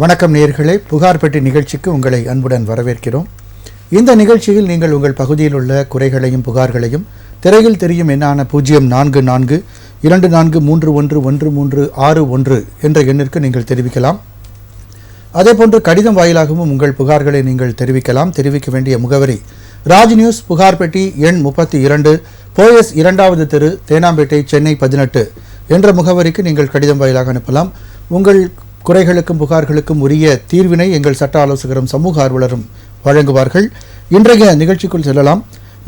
வணக்கம் நேயர்களே, புகார் பெட்டி நிகழ்ச்சிக்கு உங்களை அன்புடன் வரவேற்கிறோம். இந்த நிகழ்ச்சியில் நீங்கள் உங்கள் பகுதியில் உள்ள குறைகளையும் புகார்களையும் திரையில் தெரியும் எண்ணான 0424311361 என்ற எண்ணிற்கு நீங்கள் தெரிவிக்கலாம். அதேபோன்று கடிதம் வாயிலாகவும் உங்கள் புகார்களை நீங்கள் தெரிவிக்கலாம். தெரிவிக்க வேண்டிய முகவரி ராஜ் நியூஸ் புகார் பெட்டி எண் 32 போயஸ் 2வது தெரு, தேனாம்பேட்டை, சென்னை 18 என்ற முகவரிக்கு நீங்கள் கடிதம் வாயிலாக அனுப்பலாம். உங்கள் குறைகளுக்கும் புகார்களுக்கும் உரிய தீர்வினை எங்கள் சட்ட ஆலோசகரும் சமூக ஆர்வலரும் வழங்குவார்கள். இன்றைய நிகழ்ச்சிக்குள் செல்லலாம்.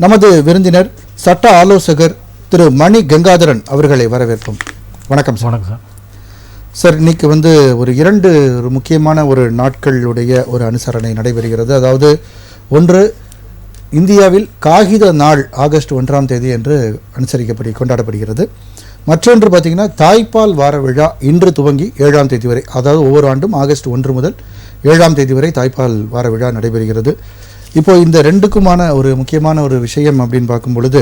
நமது விருந்தினர் சட்ட ஆலோசகர் திரு மணி கங்காதரன் அவர்களை வரவேற்போம். வணக்கம் சார். வணக்கம் சார். சார், இன்னைக்கு ஒரு இரண்டு முக்கியமான நாட்களுடைய ஒரு அனுசரணை நடைபெறுகிறது. அதாவது ஒன்று, இந்தியாவில் காகித நாள் ஆகஸ்ட் 1ஆம் தேதி என்று கொண்டாடப்படுகிறது. மற்றொன்று பார்த்திங்கன்னா தாய்ப்பால் வார விழா இன்று துவங்கி 7ஆம் தேதி வரை, அதாவது ஒவ்வொரு ஆண்டும் ஆகஸ்ட் 1 முதல் 7ஆம் தேதி வரை தாய்ப்பால் வார விழா நடைபெறுகிறது. இப்போ இந்த ரெண்டுக்குமான ஒரு முக்கியமான ஒரு விஷயம் அப்படின்னு பார்க்கும் பொழுது,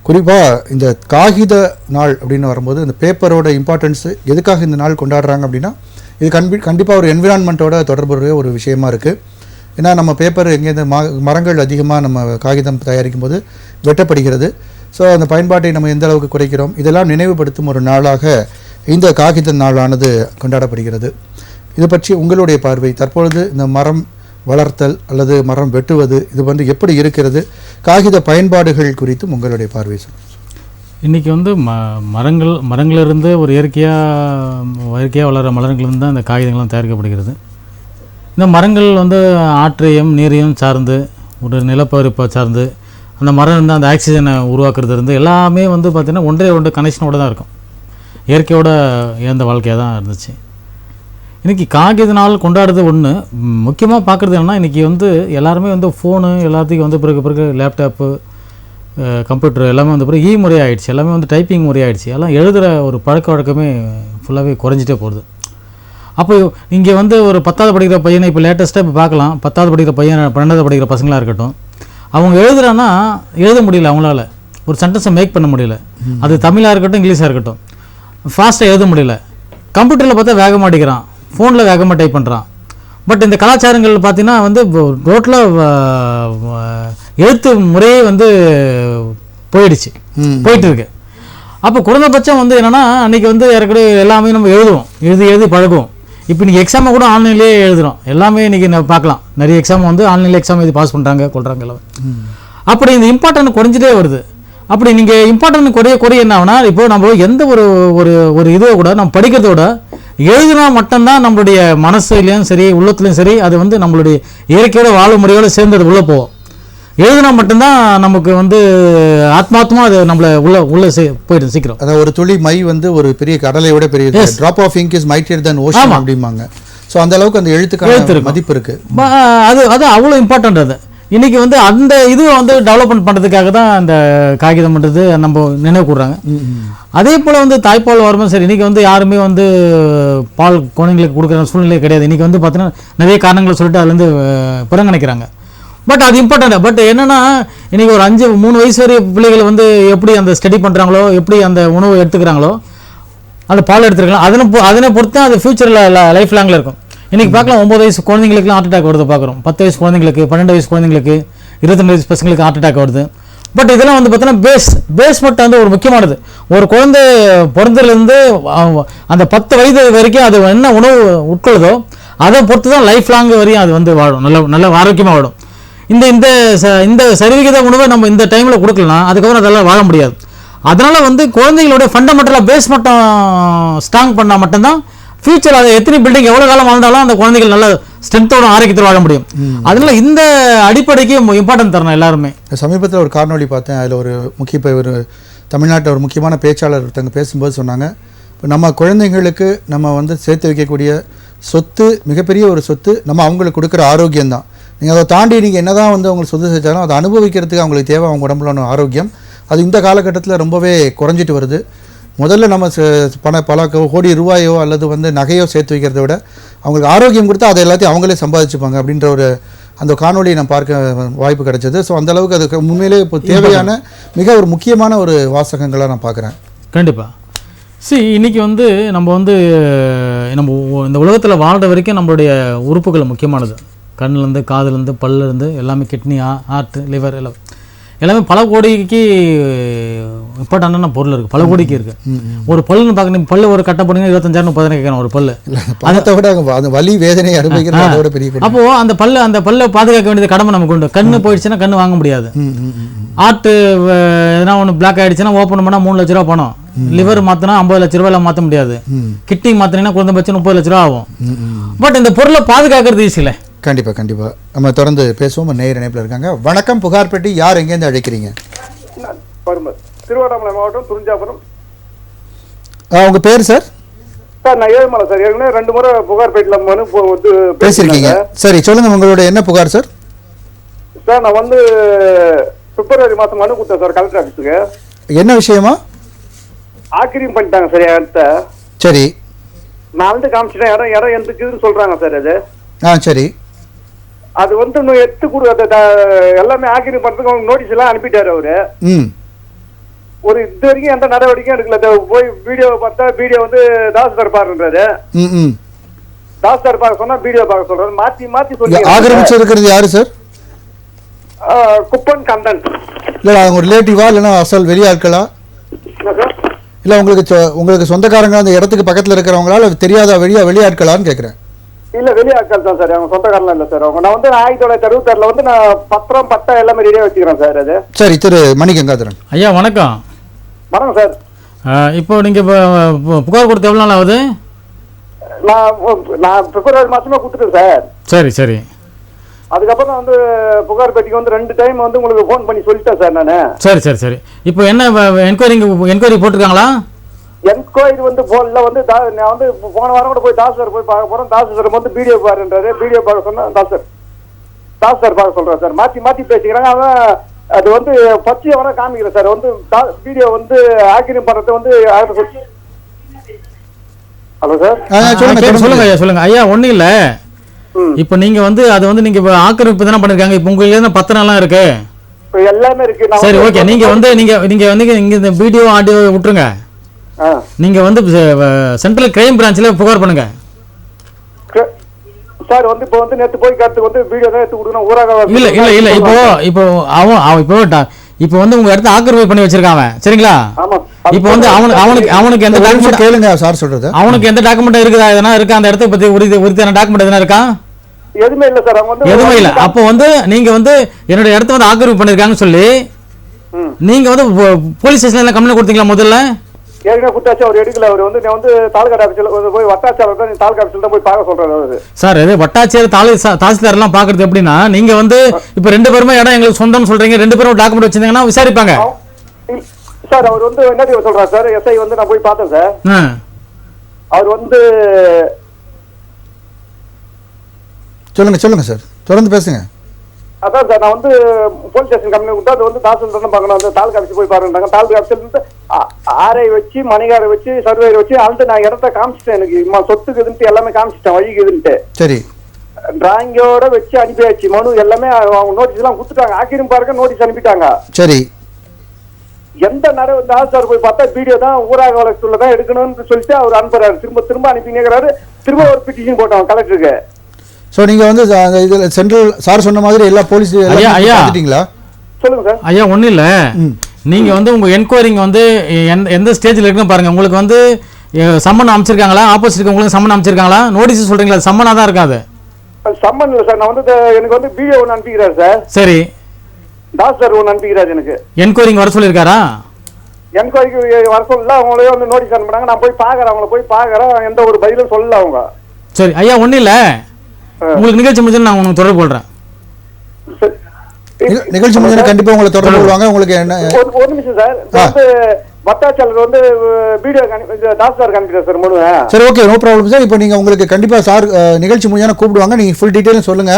குறிப்பாக இந்த காகித நாள் அப்படின்னு வரும்போது இந்த பேப்பரோட இம்பார்ட்டன்ஸு எதுக்காக இந்த நாள் கொண்டாடுறாங்க அப்படின்னா, இது கண்டிப்பாக ஒரு என்விரான்மெண்ட்டோட தொடர்புடைய ஒரு விஷயமா இருக்குது. ஏன்னா நம்ம பேப்பர் எங்கேருந்து மரங்கள் அதிகமாக நம்ம காகிதம் தயாரிக்கும் போது வெட்டப்படுகிறது. ஸோ அந்த பயன்பாட்டை நம்ம எந்த அளவுக்கு குறைக்கிறோம், இதெல்லாம் நினைவுபடுத்தும் ஒரு நாளாக இந்த காகித நாளானது கொண்டாடப்படுகிறது. இது பற்றி உங்களுடைய பார்வை, தற்பொழுது இந்த மரம் வளர்த்தல் அல்லது மரம் வெட்டுவது இது எப்படி இருக்கிறது, காகித பயன்பாடுகள் குறித்தும் உங்களுடைய பார்வை சொல்லுங்கள். இன்றைக்கி மரங்களிலிருந்து ஒரு இயற்கையாக வளர மரங்களிலிருந்து தான் இந்த காகிதங்கள்லாம் தயாரிக்கப்படுகிறது. இந்த மரங்கள் ஆற்றையும் நீரையும் சார்ந்து, ஒரு நிலப்பரப்பை சார்ந்து, அந்த மரம் இருந்து அந்த ஆக்சிஜனை உருவாக்குறது இருந்து எல்லாமே பார்த்திங்கன்னா ஒன்று கனெக்ஷனோடு தான் இருக்கும். இயற்கையோட இழந்த வாழ்க்கையாக தான் இருந்துச்சு. இன்றைக்கி காகித நாள் கொண்டாடுறது ஒன்று. முக்கியமாக பார்க்குறது என்னென்னா, இன்றைக்கி எல்லாருமே ஃபோனு எல்லாத்துக்கும் பிறகு லேப்டாப்பு, கம்ப்யூட்டர் எல்லாமே பிறகு முறை ஆகிடுச்சு. எல்லாமே டைப்பிங் முறை ஆகிடுச்சு. எல்லாம் எழுதுகிற ஒரு பழக்க வழக்கமே ஃபுல்லாகவே குறைஞ்சிட்டே போகுது. அப்போ இங்கே ஒரு 10வது படிக்கிற பையனை இப்போ லேட்டஸ்ட்டாக இப்போ பார்க்கலாம். 10வது படிக்கிற பையன், 12வது படிக்கிற பசங்களாக இருக்கட்டும், அவங்க எழுதுறான்னா எழுத முடியல, அவங்களால ஒரு சென்டென்ஸை மேக் பண்ண முடியல. அது தமிழாக இருக்கட்டும், இங்கிலீஷாக இருக்கட்டும், ஃபாஸ்ட்டாக எழுத முடியல. கம்ப்யூட்டரில் பார்த்தா வேகமாக அடிக்கிறான், ஃபோனில் வேகமாக டைப் பண்ணுறான். பட் இந்த கலாச்சாரங்கள் பார்த்திங்கன்னா ரோட்டில் எழுத்து முறையே போயிட்டு இருக்கு. அப்போ குறைந்தபட்சம் என்னென்னா, அன்றைக்கி ஏற்கனவே எல்லாமே நம்ம எழுதி பழகுவோம். இப்போ இன்றைக்கி எக்ஸாமை கூட ஆன்லைன்லேயே எழுதுகிறோம். எல்லாமே இன்றைக்கி நம்ம பார்க்கலாம். நிறைய எக்ஸாம் ஆன்லைனில் எக்ஸாம் எழுதி பாஸ் பண்ணுறாங்க, கொள்கிறாங்க எல்லாம். அப்படி இந்த இம்பார்ட்டன்ட் குறைஞ்சிட்டே வருது. அப்படி நீங்கள் இம்பார்ட்டன்ட் குறைய என்ன ஆகுனா, இப்போ நம்ம எந்த ஒரு இதை கூட நம்ம படிக்கிறத விட எழுதுனா மட்டும்தான் நம்மளுடைய மனசுலையும் சரி, உள்ளத்துலையும் சரி, அது நம்மளுடைய இயற்கையோட வாழும் முறையோடு சேர்ந்து அது உள்ளே போவோம். எழுதுனா மட்டும்தான் நமக்கு ஆத்மாத்மா அது நம்மளை உள்ள போயிடும் சீக்கிரம். அதாவது ஒரு துளி மை ஒரு பெரிய கடலை விட பெரிய drop of ink is mightier than ocean அப்படிம்பாங்க. ஸோ அந்த அளவுக்கு அந்த எழுத்துக்கான மதிப்பு இருக்கு. அது அவ்வளோ இம்பார்ட்டன்ட். அது இன்னைக்கு அந்த இது டெவலப்மெண்ட் பண்ணுறதுக்காக தான் அந்த காகிதம்ன்றது நம்ம நினைவு கூடுறாங்க. அதே போல் தாய்ப்பால் வரும்போது சரி, இன்றைக்கி யாருமே பால் குழந்தைங்களுக்கு கொடுக்குற சூழ்நிலை கிடையாது. இன்றைக்கி பார்த்தீங்கன்னா நிறைய காரணங்களை சொல்லிட்டு அதுலேருந்து புறங்கணிக்கிறாங்க. பட் அது இம்பார்ட்டன்ட். பட் என்னென்னா, இன்றைக்கி ஒரு 3 வயசு வரை பிள்ளைகள் எப்படி அந்த ஸ்டடி பண்ணுறாங்களோ, எப்படி அந்த உணவு எடுத்துக்கிறாங்களோ, அந்த பால் எடுத்துக்கலாம், அதனை பொறுத்து அது ஃபியூச்சரில் லைஃப் லாங்கில் இருக்கும். இன்றைக்கி பார்க்கலாம், 9 வயசு குழந்தைங்களுக்குலாம் ஹார்ட் அட்டாக் வருது பார்க்குறோம். 10 வயசு குழந்தைங்களுக்கு, 12 வயசு குழந்தைங்களுக்கு, 22 வயசு பசங்களுக்கு ஹார்ட் அட்டாக் வருது. பட் இதெல்லாம் பார்த்தீங்கன்னா பேஸ் மட்டும் ஒரு முக்கியமானது. ஒரு குழந்தை பிறந்ததுலேருந்து அந்த 10 வயது வரைக்கும் அது என்ன உணவு உட்கொள்ளுதோ அதை பொறுத்து தான் லைஃப் லாங் வரையும் அது வாழும், நல்ல ஆரோக்கியமாக வாழும். இந்த சரிவிகித உணவை நம்ம இந்த டைமில் கொடுக்கலாம், அதுக்கப்புறம் அதெல்லாம் வாழ முடியாது. அதனால் குழந்தைங்களோட ஃபண்டமெண்டலாக பேஸ் மட்டும் ஸ்ட்ராங் பண்ணால் மட்டும்தான் ஃபியூச்சர் அதை எத்தனை பில்டிங் எவ்வளோ காலம் வாழ்ந்தாலும் அந்த குழந்தைகள் நல்ல ஸ்ட்ரென்த்தோட ஆரோக்கியத்தில் வாழ முடியும். அதனால் இந்த அடிப்படைக்கு இம்பார்ட்டன்ட் தரணும் எல்லாருமே. சமீபத்தில் ஒரு காணொலி பார்த்தேன். அதில் ஒரு தமிழ்நாட்டில் ஒரு முக்கியமான பேச்சாளர் ஒருத்தங்க பேசும்போது சொன்னாங்க, இப்போ நம்ம குழந்தைங்களுக்கு நம்ம சேர்த்து வைக்கக்கூடிய சொத்து, மிகப்பெரிய ஒரு சொத்து நம்ம அவங்களுக்கு கொடுக்குற ஆரோக்கியம்தான். நீங்கள் அதை தாண்டி நீங்கள் என்ன தான் அவங்களுக்கு சொத்து செஞ்சாலும் அதை அனுபவிக்கிறதுக்கு அவங்களுக்கு தேவை அவங்க உடம்புல ஆரோக்கியம். அது இந்த காலகட்டத்தில் ரொம்பவே குறைஞ்சிட்டு வருது. முதல்ல நம்ம பல கோடி ரூபாயோ அல்லது நகையோ சேர்த்து வைக்கிறத விட அவங்களுக்கு ஆரோக்கியம் கொடுத்தா அதை எல்லாத்தையும் அவங்களே சம்பாதிச்சுப்பாங்க அப்படின்ற அந்த காணொலியை நான் பார்க்க வாய்ப்பு கிடைச்சது. ஸோ அந்தளவுக்கு அதுக்கு உண்மையிலே இப்போ தேவையான மிக ஒரு முக்கியமான ஒரு வாசகங்களாக நான் பார்க்குறேன். கண்டிப்பாக. இன்றைக்கி நம்ம நம்ம இந்த உலகத்தில் வாழ்கிற வரைக்கும் நம்மளுடைய உறுப்புகள் முக்கியமானது. கண்ணுலேருந்து காதுலேருந்து பல்லுலேருந்து எல்லாமே, கிட்னி, ஹார்ட், லிவர் எல்லாமே பல கோடிக்கு இம்பார்ட்டண்டான பொருள் இருக்குது, பல கோடிக்கு இருக்குது. ஒரு பல்லுன்னு பார்க்க பல்லு ஒரு கட்டை போனீங்க 25,000 30,000 கேட்கணும் ஒரு பல்லு. அதை விட அந்த வலி வேதனை அனுபவிக்கிறது அதோட பெரிய. அப்போது அந்த பல்லை பாதுகாக்க வேண்டியது கடமை நமக்கு உண்டு. கண்ணு போயிடுச்சுன்னா கண்ணு வாங்க முடியாது. ஹார்ட்டு எதனா ஒன்று பிளாக் ஆகிடுச்சுன்னா ஓப்பன் பண்ணால் 3 லட்ச ரூபா பணம். லிவர் மாற்றினா 50 லட்ச ரூபாயில் மாற்ற முடியாது. கிட்னி மாற்றினீங்கன்னா குறைந்தபட்சம் 30 லட்ச ரூபா ஆகும். பட் இந்த பொருளை பாதுகாக்கிறது ஈஸியில். கண்டிப்பாக நம்ம தொடர்ந்து பேசுவோம். நேயர் இணைப்பில் இருக்காங்க. வணக்கம், புகார் பெட்டி. யார் எங்கேருந்து அழைக்கிறீங்க? திருவண்ணாமலை மாவட்டம் துறிஞ்சாபுரம். உங்கள் பேர் சார்? சார் நான் ஏழுமலை சார். ஏற்கனவே 2 முறை புகார் பெட்டியில் வந்து பேசியிருக்கீங்க. சரி, சொல்லுங்கள் உங்களோட என்ன புகார் சார்? சார் நான் வந்து பிப்ரவரி மாதம் மனு கொடுத்தேன் சார் கலெக்டர் ஆஃபீஸுக்கு. என்ன விஷயமா? ஆக்கிரமிப்பு பண்ணிட்டாங்க சார் இடத்த. சரி, நான் வந்து காமிச்சிட்டேன். இடம் எதுக்குன்னு சொல்கிறாங்க சார். அது சரி. அது வந்து இன்னும் எல்லாமே ஆக்கிரமிப்பு பண்ணுறதுக்கு நோட்டீஸ் எல்லாம் அனுப்பிட்டாரு அவரு. ஒரு இது வரைக்கும் எந்த நடவடிக்கையும் எடுக்கல. போய் வீடியோ பார்த்தா வீடியோ வந்து தாஸ் தர்பார்ன்றாரு. தாஸ் தர்பார் சொன்னா வீடியோ பார்க்க சொல்றாரு. மாத்தி சொல்லி ஆக்கிரமிச்சு இருக்கிறது யாரு சார்? குப்பன் கண்டன். இல்ல அவங்க ரிலேட்டிவா இல்லைன்னா அசல் வெளியாட்களா? இல்ல உங்களுக்கு சொந்தக்காரங்க அந்த இடத்துக்கு பக்கத்துல இருக்கிறவங்களா இல்ல தெரியாத வெளியாட்களான்னு கேக்குறேன். இல்ல வெளியாட்கள் தான் சார். அவங்க சொந்தக்காரலாம் இல்ல சார். அவங்க நான் வந்து 1966 வந்து நான் பத்திரம் பட்டா எல்லாமே ரெடியா வச்சுக்கிறேன் சார். அது சரி. திரு மணிகங்காதரன் ஐயா வணக்கம். வணக்கம் சார். இப்போ நீங்க புகார் கொடுத்து எவ்வளவு நாள் ஆகுது? நான் பிப்ரவரி மாசமே கொடுத்துட்டேன் சார். சரி சரி. அதுக்கப்புறம் வந்து புகார் பெட்டிக்கு வந்து 2 டைம் வந்து உங்களுக்கு ஃபோன் பண்ணி சொல்லிட்டேன் சார் நானு. சரி சரி சரி. இப்போ என்ன என்கொயரி போட்டிருக்காங்களா? என்கொயரி வந்து போன்ல வந்து நான் வந்து போன வாரம் கூட போய் தாஸ் சார் போய் பார்க்க போறேன். தாஸ் சார் வந்து வீடியோ பாருன்றாரு. வீடியோ பார்க்க சொன்னா தாஸ் சார் பார்க்க சொல்றாரு சார். மாத்தி பேசிக்கிறாங்க. அதான் அது வந்து பச்சையை வர காமிக்கிறேன் சார். வந்து வீடியோ வந்து ஆக்கிரமிப்பு பண்றது வந்து. Hello sir. சொல்லுங்க ஐயா சொல்லுங்க ஐயா. ஒன்றும் இல்லை. இப்போ நீங்க வந்து அது வந்து நீங்க ஆக்கிரமிப்பு தானே பண்ணிருக்காங்க. இப்போ உங்களுக்கு பத்திரம் எல்லாம் இருக்கு, எல்லாமே இருக்கு. சரி ஓகே. நீங்க வந்து இந்த வீடியோ ஆடியோ விட்டுருங்க. நீங்க வந்து சென்ட்ரல் கிரைம் பிரான்ச்ல புகார் பண்ணுங்க சார். வந்து இப்போ வந்து நேத்து போய் காத்து வந்து வீடியோ தான் எடுத்து கொடுக்கணும். ஊராக இல்ல இப்போ அவன் இப்போ வந்து உங்க இடத்த ஆக்கிரமிப்பு பண்ணி வச்சிருக்காங்க. சரிங்களா? இப்போ வந்து அவனுக்கு எந்த டாக்குமெண்ட் கேளுங்க சார் சொல்றது. அவனுக்கு எந்த டாக்குமெண்ட் இருக்குதா? எதனா இருக்கா? அந்த இடத்தை பத்தி உரித்தான டாக்குமெண்ட் எதனா இருக்கா? எதுவுமே இல்ல சார். அவங்க வந்து எதுவுமே இல்ல. அப்போ வந்து நீங்க வந்து என்னோட இடத்த வந்து ஆக்கிரமிப்பு பண்ணிருக்காங்கன்னு சொல்லி நீங்க வந்து போலீஸ் ஸ்டேஷன்ல கம்ப்ளைண்ட் கொடுத்தீங்களா? முதல்ல ஏற்கனவே குத்தாச்சு. அவர் எடுக்கல. அவர் வந்து நான் வந்து தாலுகா ஆஃபீஸ்ல போய் வட்டாட்சியர் தான் தாலுகா ஆஃபீஸ்ல தான் போய் பார்க்க சொல்றாரு அவரு. சார் இது வட்டாட்சியர் தாசில்தார் எல்லாம் பாக்குறது எப்படின்னா, நீங்க வந்து இப்ப 2 பேருமே இடம் எங்களுக்கு சொந்தம்னு சொல்றீங்க. 2 பேரும் டாக்குமெண்ட் வச்சிருந்தீங்கன்னா விசாரிப்பாங்க சார். அவர் வந்து என்ன சொல்றாரு சார்? எஸ்ஐ வந்து நான் போய் பார்த்தேன் சார். அவர் வந்து சொல்லுங்க சார், தொடர்ந்து பேசுங்க. அதான் சார் நான் வந்து போலீஸ் ஸ்டேஷன் கம்ப்ளைண்ட் கொடுத்தா அது வந்து தாசில்தார் தான் பார்க்கணும். அந்த தாலுகா ஆஃபீஸ் போய் பாருங்க. தாலுகா ஆஃபீஸ்ல இருந்து ஆரை வச்சு மணிகாரை வச்சு சர்வேரை வச்சு அழுது நான் இடத்த காமிச்சிட்டேன். எனக்கு சொத்துக்குதுன்ட்டு எல்லாமே காமிச்சிட்டேன். வழிக்குதுன்ட்டு சரி டிராயிங்கோட வச்சு அனுப்பியாச்சு. மனு எல்லாமே அவங்க நோட்டீஸ் எல்லாம் கொடுத்துட்டாங்க. ஆக்கிரமிப்பு பார்க்க நோட்டீஸ் அனுப்பிட்டாங்க. சரி. எந்த தாசில்தார் போய் பார்த்தா வீடியோ தான் ஊராக வளர்ச்சில தான் எடுக்கணும்னு சொல்லிட்டு அவர் அனுப்புறாரு. திரும்ப அனுப்பிங்கிறாரு. திரும்ப ஒரு பெட்டிஷன் போட்டோம் கலெக்டருக்கு. ஸோ நீங்கள் வந்து இதில் சென்ட்ரல் சார் சொன்ன மாதிரி எல்லா போலீஸ் பார்த்துட்டீங்களா? சொல்லுங்க சார். ஐயா ஒன்றும் இல்லை. நீங்கள் வந்து உங்கள் என்கொயரிங்க வந்து எந்த ஸ்டேஜில் இருக்குன்னு பாருங்கள். உங்களுக்கு வந்து சம்மன் அமைச்சிருக்காங்களா? ஆப்போசிட் உங்களுக்கு சம்மன் அமைச்சிருக்காங்களா? நோட்டீஸ் சொல்கிறீங்களா? சம்மனாக தான் இருக்காது. சம்மன் இல்லை சார். நான் வந்து எனக்கு வந்து வீடியோ ஒன்று அனுப்பிக்கிறாரு சார். சரி. தாஸ் சார் ஒன்று அனுப்பிக்கிறாரு எனக்கு. என்கொயரிங்க வர சொல்லியிருக்காரா? என்கொயரிக்கு வர சொல்லல. அவங்களே வந்து நோட்டீஸ் அனுப்புனாங்க. நான் போய் பார்க்குறேன். அவங்கள போய் பார்க்குறேன். எந்த ஒரு பதிலும் சொல்லல அவங்க. சரி ஐயா ஒன்றும் இல்லை. உங்களுக்கு நிகழ்ச்சி முடிஞ்சு நான் உங்களுக்கு தொடர்பு கொள்றேன். நிகழ்ச்சி முடிஞ்சா கண்டிப்பா உங்களை தொடர்பு கொள்வாங்க. உங்களுக்கு என்ன ஒரு நிமிஷம் சார். வந்து வட்டாட்சியர் வந்து வீடியோ தாசில்தார் காமிக்கிறார் சார் மனு. சரி ஓகே, நோ ப்ராப்ளம் சார். இப்போ நீங்க உங்களுக்கு கண்டிப்பா சார் நிகழ்ச்சி முடிஞ்சா கூப்பிடுவாங்க. நீங்க ஃபுல் டீடைலும் சொல்லுங்க.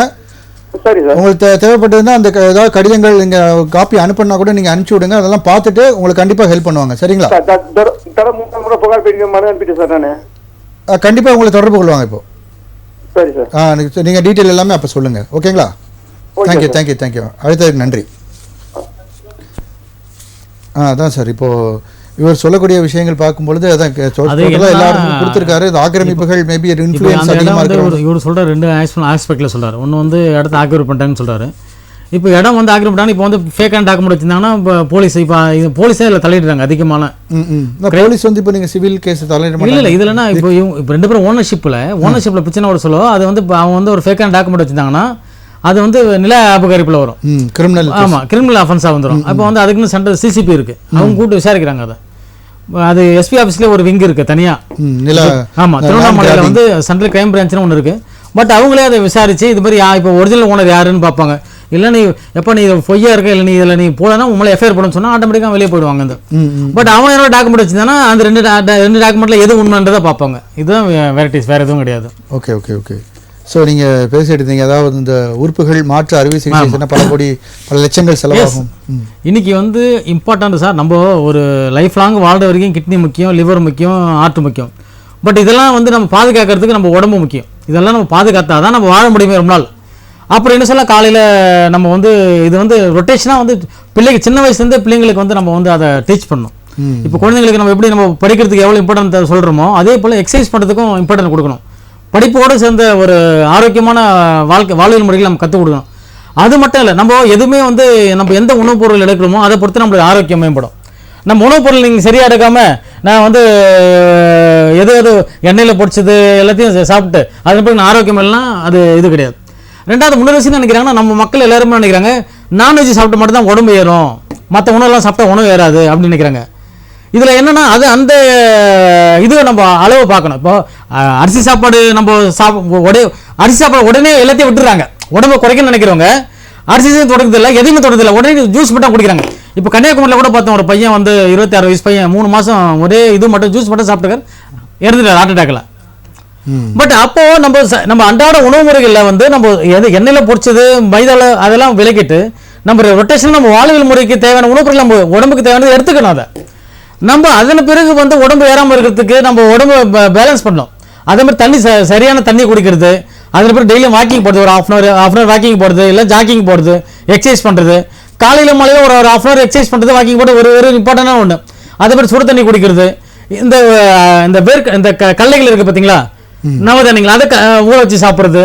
சரி சார். உங்களுக்கு தேவைப்பட்டதுன்னா அந்த ஏதாவது கடிதங்கள் நீங்க காப்பி அனுப்பினா கூட நீங்க அனுப்பிச்சு விடுங்க. அதெல்லாம் பார்த்துட்டு உங்களுக்கு கண்டிப்பா ஹெல்ப் பண்ணுவாங்க. சரிங்களா? புகார் பெட்டி மனு அனுப்பிட்டு சார் நான் கண்டிப்பா உங்களை தொடர்பு கொள்வாங்க. இப்போ சரி சார். நீங்கள் டீட்டெயில் எல்லாமே அப்போ சொல்லுங்கள். ஓகேங்களா? தேங்க்யூ. அழைத்ததுக்கு நன்றி. அதான் சார். இப்போது இவர் சொல்லக்கூடிய விஷயங்கள் பார்க்கும்பொழுது அதான் எல்லாரும் கொடுத்துருக்காரு. இந்த ஆக்கிரமிப்புகள் மேபி இன்ஃப்ளூயன்ஸ் அதிகமாக இருக்கு. இவர் சொல்கிற 2 ஆஸ்பெக்டில் சொல்கிறார். ஒன்று வந்து இடத்த ஆக்கிரமிப்பு பண்ணிட்டாங்கன்னு சொல்கிறாரு. இப்போ இடம் வந்து ஆக்கிரமிப்பு பண்ணிட்டாங்க. இப்போ வந்து ஃபேக்கான டாக்குமெண்ட் வச்சிருந்தாங்கன்னா இப்போ போலீஸே இதில் தலையிடுறாங்க அதிகமான. போலீஸ் வந்து இப்போ நீங்கள் சிவில் கேஸ் தலையிட இல்லை இதுலன்னா இப்போ 2 பேரும் ஓனர்ஷிப்பில் பிரச்சனை ஒரு சொல்லுவோம். அது வந்து அவங்க வந்து ஒரு ஃபேக்கான டாக்குமெண்ட் வச்சிருந்தாங்கன்னா அது வந்து நில அபகரிப்பில் வரும், கிரிமினல். ஆமாம், கிரிமினல் அஃபென்ஸாக வந்துடும். அப்போ வந்து அதுக்குன்னு சென்ட்ரல் சிசிபி இருக்குது, அவங்க கூப்பிட்டு விசாரிக்கிறாங்க. அது எஸ்பி ஆஃபீஸ்லேயே ஒரு விங் இருக்குது தனியாக. ஆமாம், திருவண்ணாமலையில் வந்து சென்ட்ரல் கிரைம் பிரான்ச்னு ஒன்று இருக்குது. பட் அவங்களே அதை விசாரித்து இது மாதிரி இப்போ ஒரிஜினல் ஓனர் யாருன்னு பார்ப்பாங்க. இல்லை நீ எப்போ நீ பொய்யா இருக்க, இல்லை நீ இதில் நீ போலன்னா உங்களை எஃப்ஐஆர் பண்ணணும்னு சொன்னால் ஆட்டோமேட்டிக்காக வெளியே போயிடுவாங்க. அந்த பட் அவன் என்னோட டாக்குமெண்ட் வச்சுருந்தானா அந்த ரெண்டு டாக்குமெண்ட்டில் எது உண்மைன்றதை பார்ப்பாங்க. இதுதான் வெரைட்டிஸ், வேறு எதுவும் கிடையாது. Okay okay okay. ஸோ நீங்கள் பேசிட்டு இருந்தீங்க, அதாவது இந்த உறுப்புகள் மாற்று அறுவை சிகிச்சை பல கோடி பல லட்சங்கள் செலவாகும். இன்னைக்கு வந்து இம்பார்ட்டன்ட் சார். நம்ம ஒரு லைஃப் லாங் வாழ்ற வரைக்கும் கிட்னி முக்கியம், லிவர் முக்கியம், ஹார்ட் முக்கியம். பட் இதெல்லாம் வந்து நம்ம பாதுகாக்கிறதுக்கு நம்ம உடம்பு முக்கியம். இதெல்லாம் நம்ம பாதுகாத்தா தான் நம்ம வாழ முடியுமே ரொம்ப நாள். அப்புறம் என்ன சொல்ல, காலையில் நம்ம வந்து இது வந்து ரொட்டேஷனாக வந்து பிள்ளைக்கு சின்ன வயசுலேருந்தே பிள்ளைங்களுக்கு வந்து நம்ம வந்து அதை டீச் பண்ணணும். இப்போ குழந்தைங்களுக்கு நம்ம எப்படி நம்ம படிக்கிறதுக்கு எவ்வளோ இம்பார்ட்டன்ட் சொல்கிறோமோ அதே போல் எக்ஸசைஸ் பண்ணுறதுக்கும் இம்பார்ட்டன்ட் கொடுக்கணும். படிப்போடு சேர்ந்த ஒரு ஆரோக்கியமான வாழ்வியல் முறைகள் நம்ம கற்றுக் கொடுக்கணும். அது மட்டும் இல்லை, நம்ம எதுவுமே வந்து நம்ம எந்த உணவுப் பொருள் எடுக்கிறோமோ அதை பொறுத்து நம்மளுடைய ஆரோக்கியம் மேம்படும். நம்ம உணவுப் பொருள் நீங்கள் சரியாக எடுக்காமல் நான் வந்து எது எண்ணெயில் பொடிச்சது எல்லாத்தையும் சாப்பிட்டு அது பிறகு ஆரோக்கியம் எல்லாம் அது இது கிடையாது. ரெண்டாவது முன்னரசு நினைக்கிறாங்கன்னா நம்ம மக்கள் எல்லாருமே நினைக்கிறாங்க நான்வெஜ் சாப்பிட்டு மட்டும் தான் உடம்பு ஏறும், மற்ற உணவெல்லாம் சாப்பிட்டா உணவு ஏறாது அப்படின்னு நினைக்கிறாங்க. இதில் என்னென்னா அது அந்த இதுவை நம்ம அளவு பார்க்கணும். இப்போ அரிசி சாப்பாடு நம்ம அரிசி சாப்பாடு உடனே எல்லாத்தையும் விட்டுறாங்க. உடம்பை குறைக்கணும்னு நினைக்கிறவங்க அரிசியும் தொடங்குதில்லை, எதையுமே தொடங்குதில்லை, உடனே ஜூஸ் மட்டும் குடிக்கிறாங்க. இப்போ கன்னியாகுமரியில் கூட பார்த்தோம், ஒரு பையன் வந்து 26 வயசு பையன் 3 மாதம் ஒரே இது மட்டும் ஜூஸ் மட்டும் சாப்பிட்டுக்கார், இறந்துட்டார் ஹார்ட் அட்டாக்ல. பட் அப்போ நம்ம அன்றாட உணவு முறைகளில் வந்து நம்ம எண்ணெயில் பொரிச்சது மைதால அதெல்லாம் விலக்கிட்டு நம்ம ரொட்டேஷன் நம்ம வாழ்வியல் முறைக்கு தேவையான உணவு பொருள் நம்ம உடம்புக்கு தேவையானது எடுத்துக்கணும். அதை நம்ம அதன் பிறகு வந்து உடம்பு ஏறாமல் இருக்கிறதுக்கு நம்ம உடம்பு பேலன்ஸ் பண்ணணும். அதே மாதிரி தண்ணி சரியான தண்ணி குடிக்கிறது, அதுக்கு பிறகு டெய்லியும் வாக்கிங் போகிறது, ஒரு ஹாஃப் அன் ஹவர் வாக்கிங் போகிறது, இல்லை ஜாக்கிங் போகிறது, எக்ஸசைஸ் பண்ணுறது, காலையில் மாலையில் ஒரு ஹாஃப் அன் ஹவர் எக்ஸசைஸ் பண்ணுறது, வாக்கிங் போட்டு ஒரு இம்பார்ட்டண்டான ஒன்று. அதே மாதிரி சுடு தண்ணி குடிக்கிறது, இந்த கடலைகள் இருக்குது பார்த்தீங்களா, நவதானியங்கள், அதை ஊற வச்சு சாப்பிட்றது,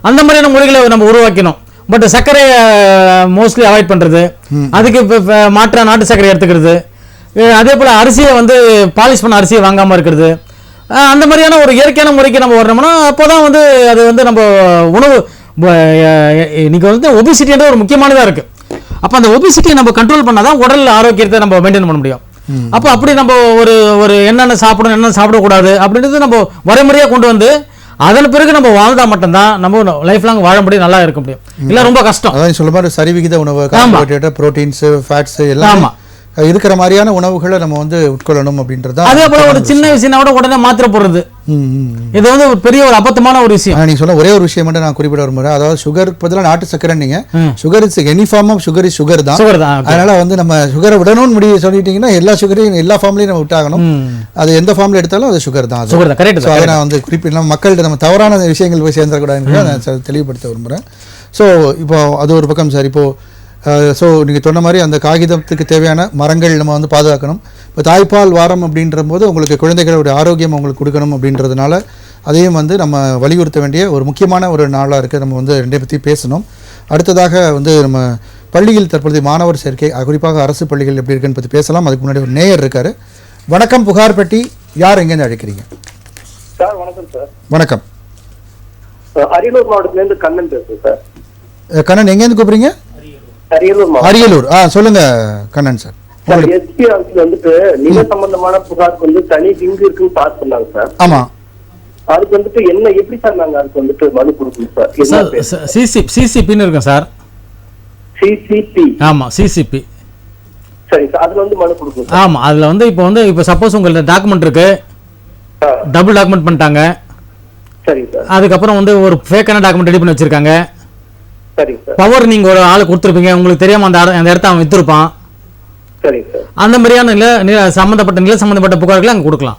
அந்த மாதிரியான முறைகளை நம்ம உருவாக்கணும். பட் சர்க்கரையை மோஸ்ட்லி அவாய்ட் பண்ணுறது, அதுக்கு மாற்றாக நாட்டு சர்க்கரை எடுத்துக்கிறது, அதே போல் அரிசியை வந்து பாலிஷ் பண்ண அரிசியை வாங்காமல் இருக்கிறது, அந்த மாதிரியான ஒரு இயற்கையான முறைக்கு நம்ம வரணும்னா அப்போ தான் வந்து அது வந்து நம்ம உணவு இன்னைக்கு வந்து ஒபிசிட்டின்ற ஒரு முக்கியமானதாக இருக்குது. அப்போ அந்த ஒபிசிட்டியை நம்ம கண்ட்ரோல் பண்ணால் தான் உடல் ஆரோக்கியத்தை நம்ம மெயின்டைன் பண்ண முடியும். அப்போ அப்படி நம்ம ஒரு என்னென்ன சாப்பிடணும் என்னென்ன சாப்பிடக்கூடாது அப்படின்றது நம்ம வரைமுறையாக கொண்டு வந்து அதன் பிறகு நம்ம வாழ்ந்தா மட்டும்தான் நம்ம லைஃப் லாங் வாழ முடியும், நல்லா இருக்க முடியும். இல்லை ரொம்ப கஷ்டம். அதான் சொல்ல மாதிரி சரிவிகித உணவு, புரோட்டீன்ஸ், ஃபேட்ஸ் எல்லாம் இருக்கிற மாதிரியான உணவுகளை நம்ம வந்து உட்கொள்ளணும் அப்படின்றது. அதே போல ஒரு சின்ன விஷயம் கூட உடனே மாத்திரை போடுறது, இது வந்து ஒரு பெரிய ஒரு அபத்தமான ஒரு விஷயம். நீங்க சொன்ன ஒரே ஒரு விஷயம் மட்டும் நான் குறிப்பிட விரும்புறேன். அதாவது சுகர் பதிலாக நாட்டு சக்கரை, நீங்க sugar is any form of sugar is sugar தான். அதனால வந்து நம்ம சுகரை விடணும்னு முடிவு சொல்லிட்டீங்கன்னா எல்லா சுகரையும் எல்லா ஃபார்ம்லையும் நம்ம விட்டாகணும். அது எந்த ஃபார்ம்ல எடுத்தாலும் அது சுகர் தான். அதை நான் வந்து குறிப்பிடலாம், மக்கள்கிட்ட நம்ம தவறான விஷயங்கள் போய் சேர்ந்துடக்கூடாதுன்னு நான் தெளிவுபடுத்த விரும்புகிறேன். ஸோ இப்போ அது ஒரு பக்கம் சார். இப்போ ஸோ நீங்கள் சொன்ன மாதிரி அந்த காகிதத்துக்கு தேவையான மரங்கள் நம்ம வந்து பாதுகாக்கணும். இப்போ தாய்ப்பால் வாரம் அப்படின்ற போது உங்களுக்கு குழந்தைகளுடைய ஆரோக்கியம் உங்களுக்கு கொடுக்கணும் அப்படின்றதுனால அதையும் வந்து நம்ம வலியுறுத்த வேண்டிய ஒரு முக்கியமான ஒரு நாளாக இருக்குது. நம்ம வந்து ரெண்டை பற்றி பேசணும். அடுத்ததாக வந்து நம்ம பள்ளியில் தற்பொழுது மாணவர் சேர்க்கை, குறிப்பாக அரசு பள்ளிகள் எப்படி இருக்குன்னு பற்றி பேசலாம். அதுக்கு முன்னாடி ஒரு நேயர் இருக்காரு. வணக்கம், புகார் பெட்டி, யார் எங்கேருந்து அழைக்கிறீங்க? சார் வணக்கம் சார். வணக்கம். அரியலூர் மாவட்டத்திலேருந்து கண்ணன் பேசுகிறேன் சார். கண்ணன் எங்கேருந்து கூப்பிடுறீங்க? அரியலூர். சொல்லுங்க கண்ணன் சார். எஸ்பி ஆஃபீஸ்ல வந்துட்டு நில சம்பந்தமான புகாருக்கு வந்து தனி விங் இருக்குன்னு பாஸ் பண்ணாங்க சார். ஆமா, அதுக்கு வந்துட்டு என்ன எப்படி சார் நாங்க அதுக்கு வந்துட்டு மனு கொடுக்கணும் சார்? சிசிபின்னு இருக்கும் சார். சிசிபி? ஆமா, சிசிபி. சரி சார், அதுல வந்து மனு கொடுக்கணும். ஆமா, அதுல வந்து இப்போ சப்போஸ் உங்கள்ட்ட டாக்குமெண்ட் இருக்கு, டபுள் டாக்குமெண்ட் பண்ணிட்டாங்க. சரி சார். அதுக்கப்புறம் வந்து ஒரு ஃபேக்கான டாக்குமெண்ட் ரெடி பண்ணி வச்சிருக்காங்க. பவர் நீங்க ஒரு ஆளு கொடுத்துருப்பீங்க, உங்களுக்கு தெரியாம அந்த இடத்த அவன் வித்துருப்பான். சரி சார். அந்த மாதிரியான நில சம்பந்தப்பட்ட புகார்கள் அங்க கொடுக்கலாம்.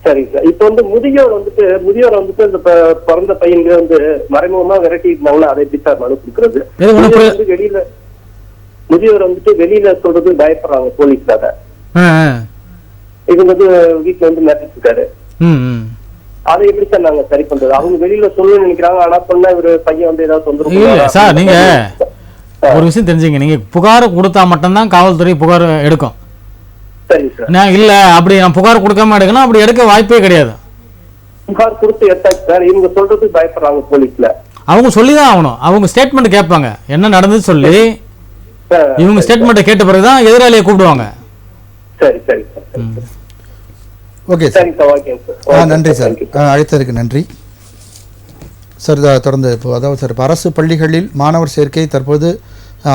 சரி சார். இப்போ வந்து முதியோர் வந்துட்டு இந்த பிறந்த பையன்கள் வந்து மறைமுகமா விரட்டி இருந்தாங்கன்னா அதை எப்படி சார் மனு கொடுக்கறது? முதியோர் வந்துட்டு வெளியில சொல்றது பயப்படுறாங்க போலீஸ்காக. இவங்க வந்து வீட்டுல வந்து மிரட்டிட்டு இருக்காரு. அதை எப்படி சார் நாங்க சரி பண்றது? அவங்க வெளியில சொல்லணும்னு நினைக்கிறாங்க, ஆனா சொன்னா இவரு பையன் வந்து ஏதாவது தொந்தரவு. சார் நீங்க ஒரு விஷயம் தெரிஞ்சுங்க, நீங்க புகார் கொடுத்தா மட்டும்தான் காவல்துறை புகார் எடுக்கும். சரி சார். நான் இல்ல அப்படி நான் புகார் கொடுக்காம எடுக்கணும், அப்படி எடுக்க வாய்ப்பே கிடையாது. புகார் கொடுத்து எடுத்தாச்சு சார். இவங்க சொல்றதுக்கு பயப்படுறாங்க போலீஸ்ல. அவங்க சொல்லிதான் ஆகணும். அவங்க ஸ்டேட்மெண்ட் கேட்பாங்க, என்ன நடந்தது சொல்லி இவங்க ஸ்டேட்மெண்ட் கேட்ட பிறகுதான் எதிராளியை கூப்பிடுவாங்க. சரி சரி சார். Okay sir. நன்றி சார், அழைத்ததற்கு நன்றி சார். தொடர்ந்து இப்போ அதாவது சார், இப்போ அரசு பள்ளிகளில் மாணவர் சேர்க்கை தற்போது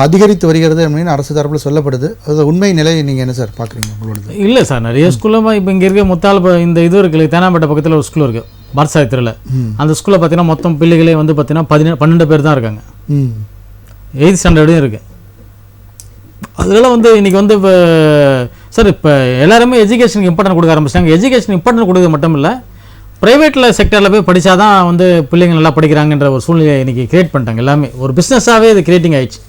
அதிகரித்து வருகிறது அப்படின்னு அரசு தரப்பில் சொல்லப்படுது. அது உண்மை நிலையை நீங்கள் என்ன சார் பார்க்குறீங்க உங்களோட? இல்லை சார், நிறைய ஸ்கூலில் இப்போ இங்கே இருக்க முத்தால் இந்த இது இருக்குது, தேனாம்பேட்டை பக்கத்தில் ஒரு ஸ்கூல் இருக்குது, பாரசாயத்தில். அந்த ஸ்கூலில் பார்த்தீங்கன்னா மொத்தம் பிள்ளைகளே வந்து பார்த்தீங்கன்னா 12 பேர் தான் இருக்காங்க. 8th ஸ்டாண்டர்டும் இருக்குது. அதனால வந்து இன்றைக்கி வந்து இப்போ சார் இப்போ எல்லாருமே எஜுகேஷனுக்கு இம்பார்ட்டன்ட் கொடுக்க ஆரம்பிச்சிட்டாங்க. எஜுகேஷன் இம்பார்ட்டன்ட் கொடுக்க மட்டும் இல்லை, ப்ரைவேட்டில் செக்டரில் போய் படித்தா தான் வந்து பிள்ளைங்க நல்லா படிக்கிறாங்கன்ற ஒரு சூழ்நிலையை இன்றைக்கி கிரியேட் பண்ணிட்டாங்க. எல்லாமே ஒரு பிஸ்னஸாகவே இது கிரியேட்டிங் ஆயிடுச்சு.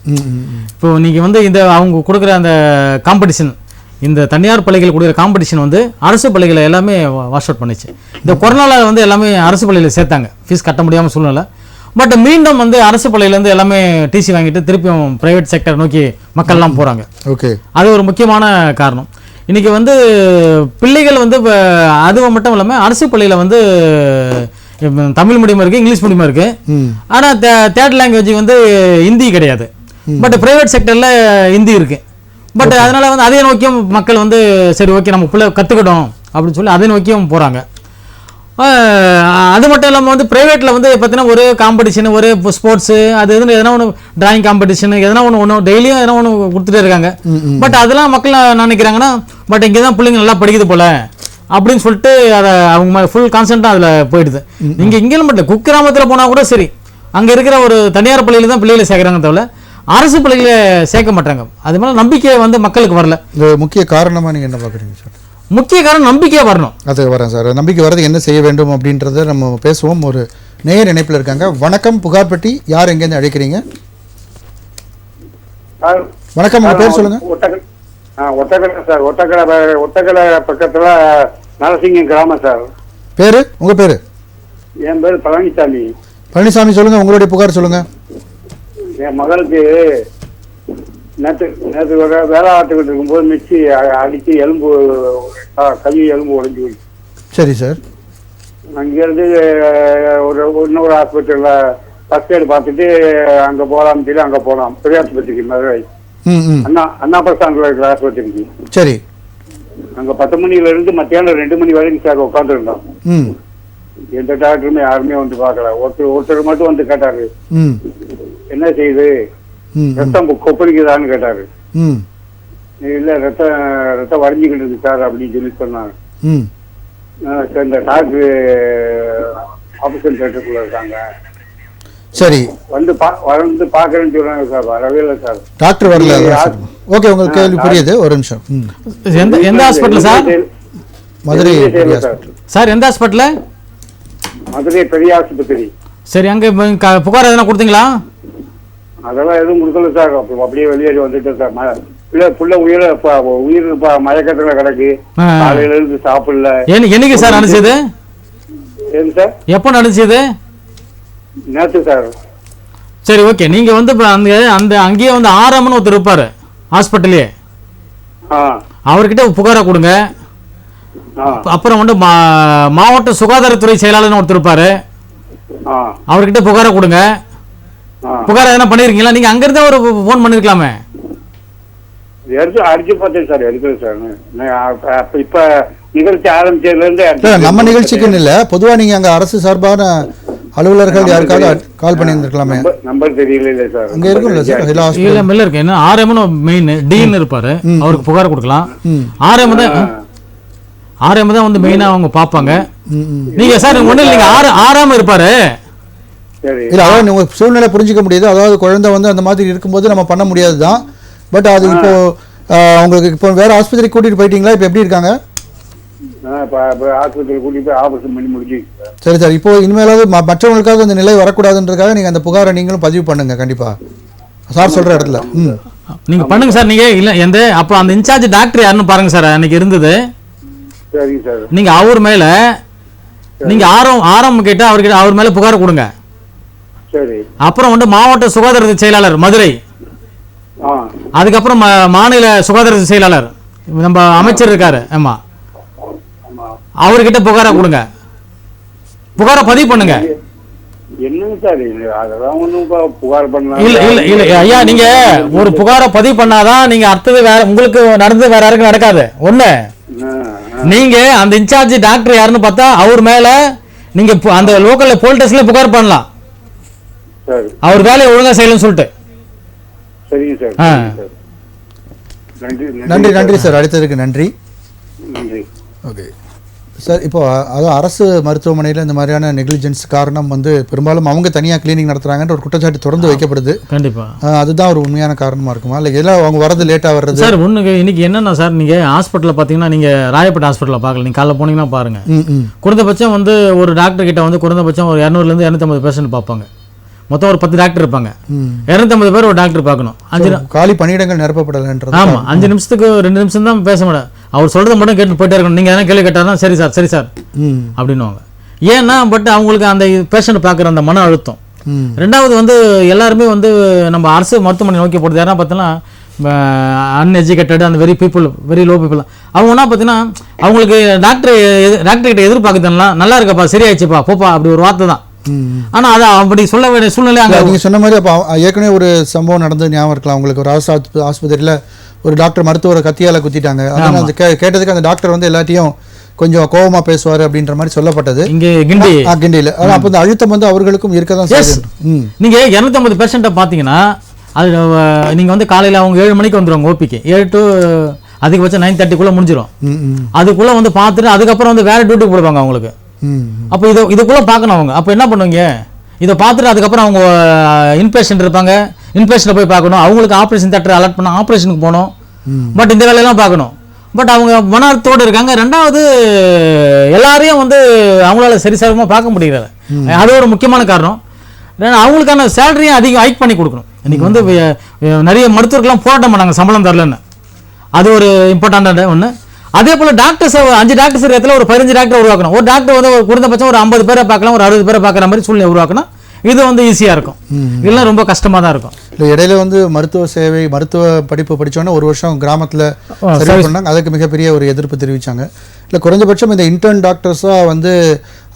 இப்போ நீங்கள் வந்து இந்த அவங்க கொடுக்குற அந்த காம்படிஷன், இந்த தனியார் பள்ளிகள் கொடுக்குற காம்படிஷன் வந்து அரசு பள்ளிகளை எல்லாமே வாஷ் அவுட் பண்ணிச்சு. இந்த கொரோனாவில் வந்து எல்லாமே அரசு பள்ளியில் சேர்த்தாங்க, ஃபீஸ் கட்ட முடியாமல் சூழ்நிலை. பட் மீண்டும் வந்து அரசு பள்ளியிலேருந்து எல்லாமே டிசி வாங்கிட்டு திருப்பியும் ப்ரைவேட் செக்டர் நோக்கி மக்கள்லாம் போகிறாங்க. ஓகே, அது ஒரு முக்கியமான காரணம். இன்றைக்கி வந்து பிள்ளைகள் வந்து இப்போ அது மட்டும் இல்லாமல் அரசு பள்ளியில் வந்து தமிழ் மீடியம் இருக்குது, இங்கிலீஷ் மீடியம் இருக்குது. ஆனால் தேர்ட் லாங்குவேஜ் வந்து ஹிந்தி கிடையாது. பட் ப்ரைவேட் செக்டரில் ஹிந்தி இருக்குது. பட் அதனால் வந்து அதை நோக்கியும் மக்கள் வந்து சரி ஓகே நம்ம பிள்ளை கற்றுக்கிட்டோம் அப்படின்னு சொல்லி அதை நோக்கியும் போகிறாங்க. அது மட்டும் இல்லாமல் வந்து ப்ரைவேட்டில் வந்து பார்த்தீங்கன்னா ஒரு காம்படிஷனு, ஒரு ஸ்போர்ட்ஸு, அது எதனா ஒன்று டிராயிங் காம்படிஷனு, எதனா ஒன்று டெய்லியும் எதனா ஒன்று கொடுத்துட்டே இருக்காங்க. பட் அதெல்லாம் மக்கள் நினைக்கிறாங்கன்னா பட் இங்கே தான் பிள்ளைங்க நல்லா படிக்குது போல அப்படின்னு சொல்லிட்டு அதை அவங்க ஃபுல் கான்சென்ட்டாக அதில் போயிடுது. நீங்கள் இங்கே மட்டும் குக்கிராமத்தில் போனால் கூட சரி, அங்கே இருக்கிற ஒரு தனியார் பள்ளியில் தான் பிள்ளைகளை சேர்க்குறாங்க தவிர அரசு பள்ளிகளை சேர்க்க மாட்டாங்க. அது மேலே நம்பிக்கை வந்து மக்களுக்கு வரல. முக்கிய காரணமாக நீங்கள் என்ன பார்க்குறீங்க சார்? முக்கிய காரணம் நம்பிக்கையாக வரணும். அதுக்கு வரேன் சார். நம்பிக்கை வரதுக்கு என்ன செய்ய வேண்டும் அப்படின்றத நம்ம பேசுவோம். ஒரு நேயர் இணைப்பில் இருக்காங்க. வணக்கம், புகார்பட்டி. யார் எங்கேருந்து அழைக்கிறீங்க? வணக்கம், உங்கள் பேர் சொல்லுங்கள். ஒட்டக்கடை சார். ஒட்டக்கடை பக்கத்தில் நரசிங்கம் கிராமம் சார். பேர் உங்கள் பேர்? என் பேர் பழனிசாமி. பழனிசாமி, சொல்லுங்கள், உங்களுடைய புகார் சொல்லுங்கள். என் மகளுக்கு நேற்று வேலை ஆட்டுக்கிட்டு இருக்கும்போது மிச்சி அடித்து எலும்பு கல்வி எலும்பு உடைஞ்சு போயிடுச்சு. சரி சார். அங்கேருந்து இன்னொரு ஹாஸ்பிட்டலில் ஃபர்ஸ்ட் எய்டு பார்த்துட்டு அங்கே போகலாம்னு சொல்லி அங்கே போனோம். பெரிய ஆஸ்பத்திரிக்கு மதுரை அண்ணா பஸ் ஸ்டாண்டில் இருக்கிற ஆஸ்பத்திரிக்கு. சரி. அங்கே 10 மணிலேருந்து மத்தியானம் 2 மணி வரைக்கும் சார் உட்காந்துருந்தோம். எந்த டாக்டருமே யாருமே வந்து பார்க்கல. ஒருத்தர் மட்டும் வந்து கேட்டாரு, என்ன செய்யுது, ரத்தம் கொப்பளிக்குதான்னு கேட்டாரு. இல்ல ரத்தம் வரைஞ்சிக்கிட்டு இருக்கு சார் அப்படின்னு சொல்லி சொன்னாங்க. இந்த டாக்டர் ஆபரேஷன் தியேட்டருக்குள்ள இருக்காங்க. சரி, வந்து பாக்குறேன்னு சொல்றாங்க சார். வரவே இல்லை சார். டாக்டர் வரல. ஓகே, உங்களுக்கு கேள்வி புரியுது. ஒரு நிமிஷம். எந்த ஹாஸ்பிட்டல் சார்? மதுரை சார். எந்த ஹாஸ்பிட்டல்? மதுரை பெரிய ஆஸ்பத்திரி. சரி, அங்கே புகார் எதனா கொடுத்தீங்களா? அதெல்லாம் எதுவும் கொடுக்கல சார். அப்படியே வெளியேறி வந்துட்டேன் சார். புள்ள உயிர் மயக்கத்துல கிடக்கு. காலையில இருந்து சாப்பிடல. என்னைக்கு சார் நடந்தது? ஏன் சார்? எப்போ நடந்தது? நேற்று சார். சரி, ஓகே. நீங்க வந்து அந்த அங்கேயே வந்து ஆரம்னு ஒருத்தர் இருப்பாரு ஹாஸ்பிட்டலே, அவர்கிட்ட புகாரை கொடுங்க. அப்புறம் வந்து மாவட்ட சுகாதாரத்துறை செயலாளர்னு ஒருத்தர் இருப்பாரு, அவர்கிட்ட புகாரை கொடுங்க. புகார் எதனா பண்ணிருக்கீங்களா? நீங்க அங்க இருந்தா ஒரு போன் பண்ணிருக்கலாமே. அடிச்சு பார்த்தேன் சார், எடுக்கல சார். இப்ப நிகழ்ச்சி ஆரம்பிச்சதுல இருந்து நம்ம நிகழ்ச்சிக்குன்னு இல்ல, பொதுவா நீங்க அங்க அரசு சார்பான அலுவலர்கள் யாருக்காவது கால் பண்ணியிருக்கலாமே. நம்பர் தெரியல சார். அங்க இருக்கும்ல சார், எல்லா ஹாஸ்பிடல்ல மெல்ல இருக்கு. என்ன ஆர்எம்னு மெயின் டின்னு இருப்பாரு, அவருக்கு புகார் கொடுக்கலாம். ஆர்எம் தான் வந்து மெயினா அவங்க பாப்பாங்க. நீங்க சார் ஒண்ணு இல்லைங்க, ஆறாம இருப்பாரு. இல்ல, அதாவது உங்க சூழ்நிலை புரிஞ்சிக்க முடியுது. அதாவது குழந்தை வந்து அந்த மாதிரி இருக்கும்போது நம்ம பண்ண முடியாது தான். பட் அது இப்போ உங்களுக்கு இப்போ வேற ஆஸ்பத்திரி கூட்டிட்டு போயிட்டீங்களா? இப்போ எப்படி இருக்காங்க? சரி சார். இப்போ இனிமேலாவது மற்றவங்களுக்காக அந்த நிலை வரக்கூடாதுன்றதுக்காக நீங்க அந்த புகாரை நீங்களும் பதிவு பண்ணுங்க கண்டிப்பா, சார் சொல்ற இடத்துல. நீங்க பண்ணுங்க சார். நீங்க இல்ல எந்த அப்போ அந்த இன்சார்ஜ் டாக்டர் யாருன்னு பாருங்க சார். அன்னைக்கு இருந்தது. சரிங்க சார். நீங்க அவர் மேல நீங்க ஆரம் கேட்டு அவர்கிட்ட அவர் மேல புகார் கொடுங்க. சரி. அப்புறம் வந்து மாவட்ட சுகாதார செயலாளர் மதுரை, அதுக்கப்புறம் மாநில சுகாதார செயலாளர் நம்ம அமைச்சர் இருக்காரு, ஆமா, அவர்கிட்ட புகாரை கொடுங்க. புகாரை பதிவு பண்ணுங்க. என்னங்க சார் அதெல்லாம் ஒன்றும் புகார் பண்ணலாம். இல்ல இல்ல இல்ல ஐயா, நீங்க ஒரு புகாரை பதிவு பண்ணாதான் நீங்க அடுத்தது வேற உங்களுக்கு நடந்து வேற யாருக்கும் நடக்காது. ஒண்ணு, நீங்க அந்த இன்சார்ஜ் டாக்டர் யாருன்னு பார்த்தா அவர் மேல நீங்க அந்த லோக்கல்ல போலீஸ் ஸ்டேஷன்ல புகார் பண்ணலாம். அவர் வேலையை ஒழுங்கா செய்யலன்னு சொல்லிட்டு. சரிங்க சார். நன்றி நன்றி சார். அடுத்ததுக்கு நன்றி. நன்றி. ஓகே சார், இப்போ அதுவும் அரசு மருத்துவமனையில் இந்த மாதிரியான நெக்லிஜென்ஸ் காரணம் வந்து பெரும்பாலும் அவங்க தனியாக கிளீனிங் நடத்துகிறாங்கன்ற ஒரு குற்றச்சாட்டு தொடர்ந்து வைக்கப்படுது. கண்டிப்பாக அதுதான் ஒரு உண்மையான காரணமாக இருக்குமா, இல்லை எல்லாம் அவங்க வரது லேட்டாக வர்றது? சார் ஒன்று இன்னைக்கு என்னென்னா சார், நீங்கள் ஹாஸ்பிட்டலில் பார்த்தீங்கன்னா நீங்கள் ராயப்பேட்டை ஹாஸ்பிட்டலில் பார்க்கல, நீங்கள் காலைல போனீங்கன்னா பாருங்கள், குறைந்தபட்சம் வந்து ஒரு டாக்டர் கிட்ட வந்து குறைந்தபட்சம் ஒரு 200 to 250 பேஷண்ட் பார்ப்பாங்க. மொத்தம் ஒரு 10 டாக்டர் இருப்பாங்க. 250 பேர் ஒரு டாக்டர் பார்க்கணும். 5 காலி பணியிடங்கள் நிரப்பப்படலைன்றது. ஆமாம், 5 நிமிஷத்துக்கு 2 நிமிஷம் தான் பேச முடியும். அவர் சொல்கிறத மட்டும் கேட்டு போயிட்டே இருக்கணும். நீங்கள் எதனா கேள்வி கேட்டாருன்னா சரி சார் சரி சார் அப்படின்னுவாங்க. ஏன்னா பட் அவங்களுக்கு அந்த பேஷண்ட் பார்க்குற அந்த மன அழுத்தம். ரெண்டாவது வந்து எல்லாருமே வந்து நம்ம அரசு மருத்துவமனை நோக்கி போகிறது யாரா பார்த்தோன்னா அன்எஜுகேட்டட் அந்த வெரி லோ பீப்புள். அவங்க என்ன பார்த்தீங்கன்னா அவங்களுக்கு டாக்டர் கிட்ட எதிர்பார்க்குதுன்னா நல்லா இருக்கப்பா, சரியாயிடுச்சுப்பா, போப்பா, அப்படி ஒரு வார்த்தை தான். ஆனா அது அப்படி சொல்ல வேண்டிய சூழ்நிலை அங்கே. நீங்க சொன்ன மாதிரி அப்போ ஏற்கனவே ஒரு சம்பவம் நடந்து ஞாபகம் இருக்கலாம் உங்களுக்கு. ஒரு அரசு ஆஸ்பத்திரியில் ஒரு டாக்டர் மருத்துவரை கத்தியால் குத்திட்டாங்க. அதனால அந்த கேட்டதுக்கு அந்த டாக்டர் வந்து எல்லாத்தையும் கொஞ்சம் கோபமா பேசுவார் அப்படின்ற மாதிரி சொல்லப்பட்டது இங்கே கிண்டியில். ஆனால் அப்போ இந்த அழுத்தம் வந்து அவர்களுக்கும் இருக்க தான் செய்யும். நீங்க 250 பேஷண்ட்டை பார்த்தீங்கன்னா அது நீங்க வந்து காலையில் அவங்க 7 மணிக்கு வந்துடுவாங்க ஓபிக்கு. 7 to அதிகபட்சம் 9:30 முடிஞ்சிடும். அதுக்குள்ள வந்து பார்த்துட்டு அதுக்கப்புறம் வந்து வேற டியூட்டி போடுவாங்க அவங்களுக்கு. அப்போ இதுக்குள்ள பார்க்கணும் அவங்க. அப்போ என்ன பண்ணுவீங்க, இதை பார்த்துட்டு அதுக்கப்புறம் அவங்க இன்பேஷண்ட் இருப்பாங்க, இன்பேஷண்ட்டை போய் பார்க்கணும். அவங்களுக்கு ஆப்ரேஷன் தேட்டர் அலர்ட் பண்ண ஆப்ரேஷனுக்கு போகணும். பட் இந்த வேலையெல்லாம் பார்க்கணும். பட் அவங்க மனத்தோடு இருக்காங்க. ரெண்டாவது எல்லாரையும் வந்து அவங்களால சரிசமமாக பார்க்க முடியல. அது ஒரு முக்கியமான காரணம். அவங்களுக்கான சேலரியும் அதிகம் ஹைக் பண்ணி கொடுக்கணும். இன்னைக்கு வந்து நிறைய மருத்துவர்கள்லாம் போராட்டம் பண்ணாங்க சம்பளம் தரலன்னு. அது ஒரு இம்பார்ட்டண்டான ஒன்று. அதே போல டாக்டர்ஸ் 5 டாக்டர்ஸ் இடத்துல ஒரு 15 டாக்டர் உருவாக்கணும். ஒரு டாக்டர் வந்து ஒரு குறைந்தபட்சம் ஒரு 50 பேரை பார்க்கலாம், ஒரு 60 பேரை பார்க்குற மாதிரி சூழ்நிலை உருவாக்கணும். இது வந்து ஈஸியாக இருக்கும். இல்லைன்னா ரொம்ப கஷ்டமாக தான் இருக்கும். இல்லை இடையில வந்து மருத்துவ படிப்பு படித்தோன்னே ஒரு வருஷம் கிராமத்தில் சர்வீஸ் பண்ணாங்க. அதுக்கு மிகப்பெரிய ஒரு எதிர்ப்பு தெரிவித்தாங்க. இல்லை குறைஞ்சபட்சம் இந்த இன்டர்ன் டாக்டர்ஸாக வந்து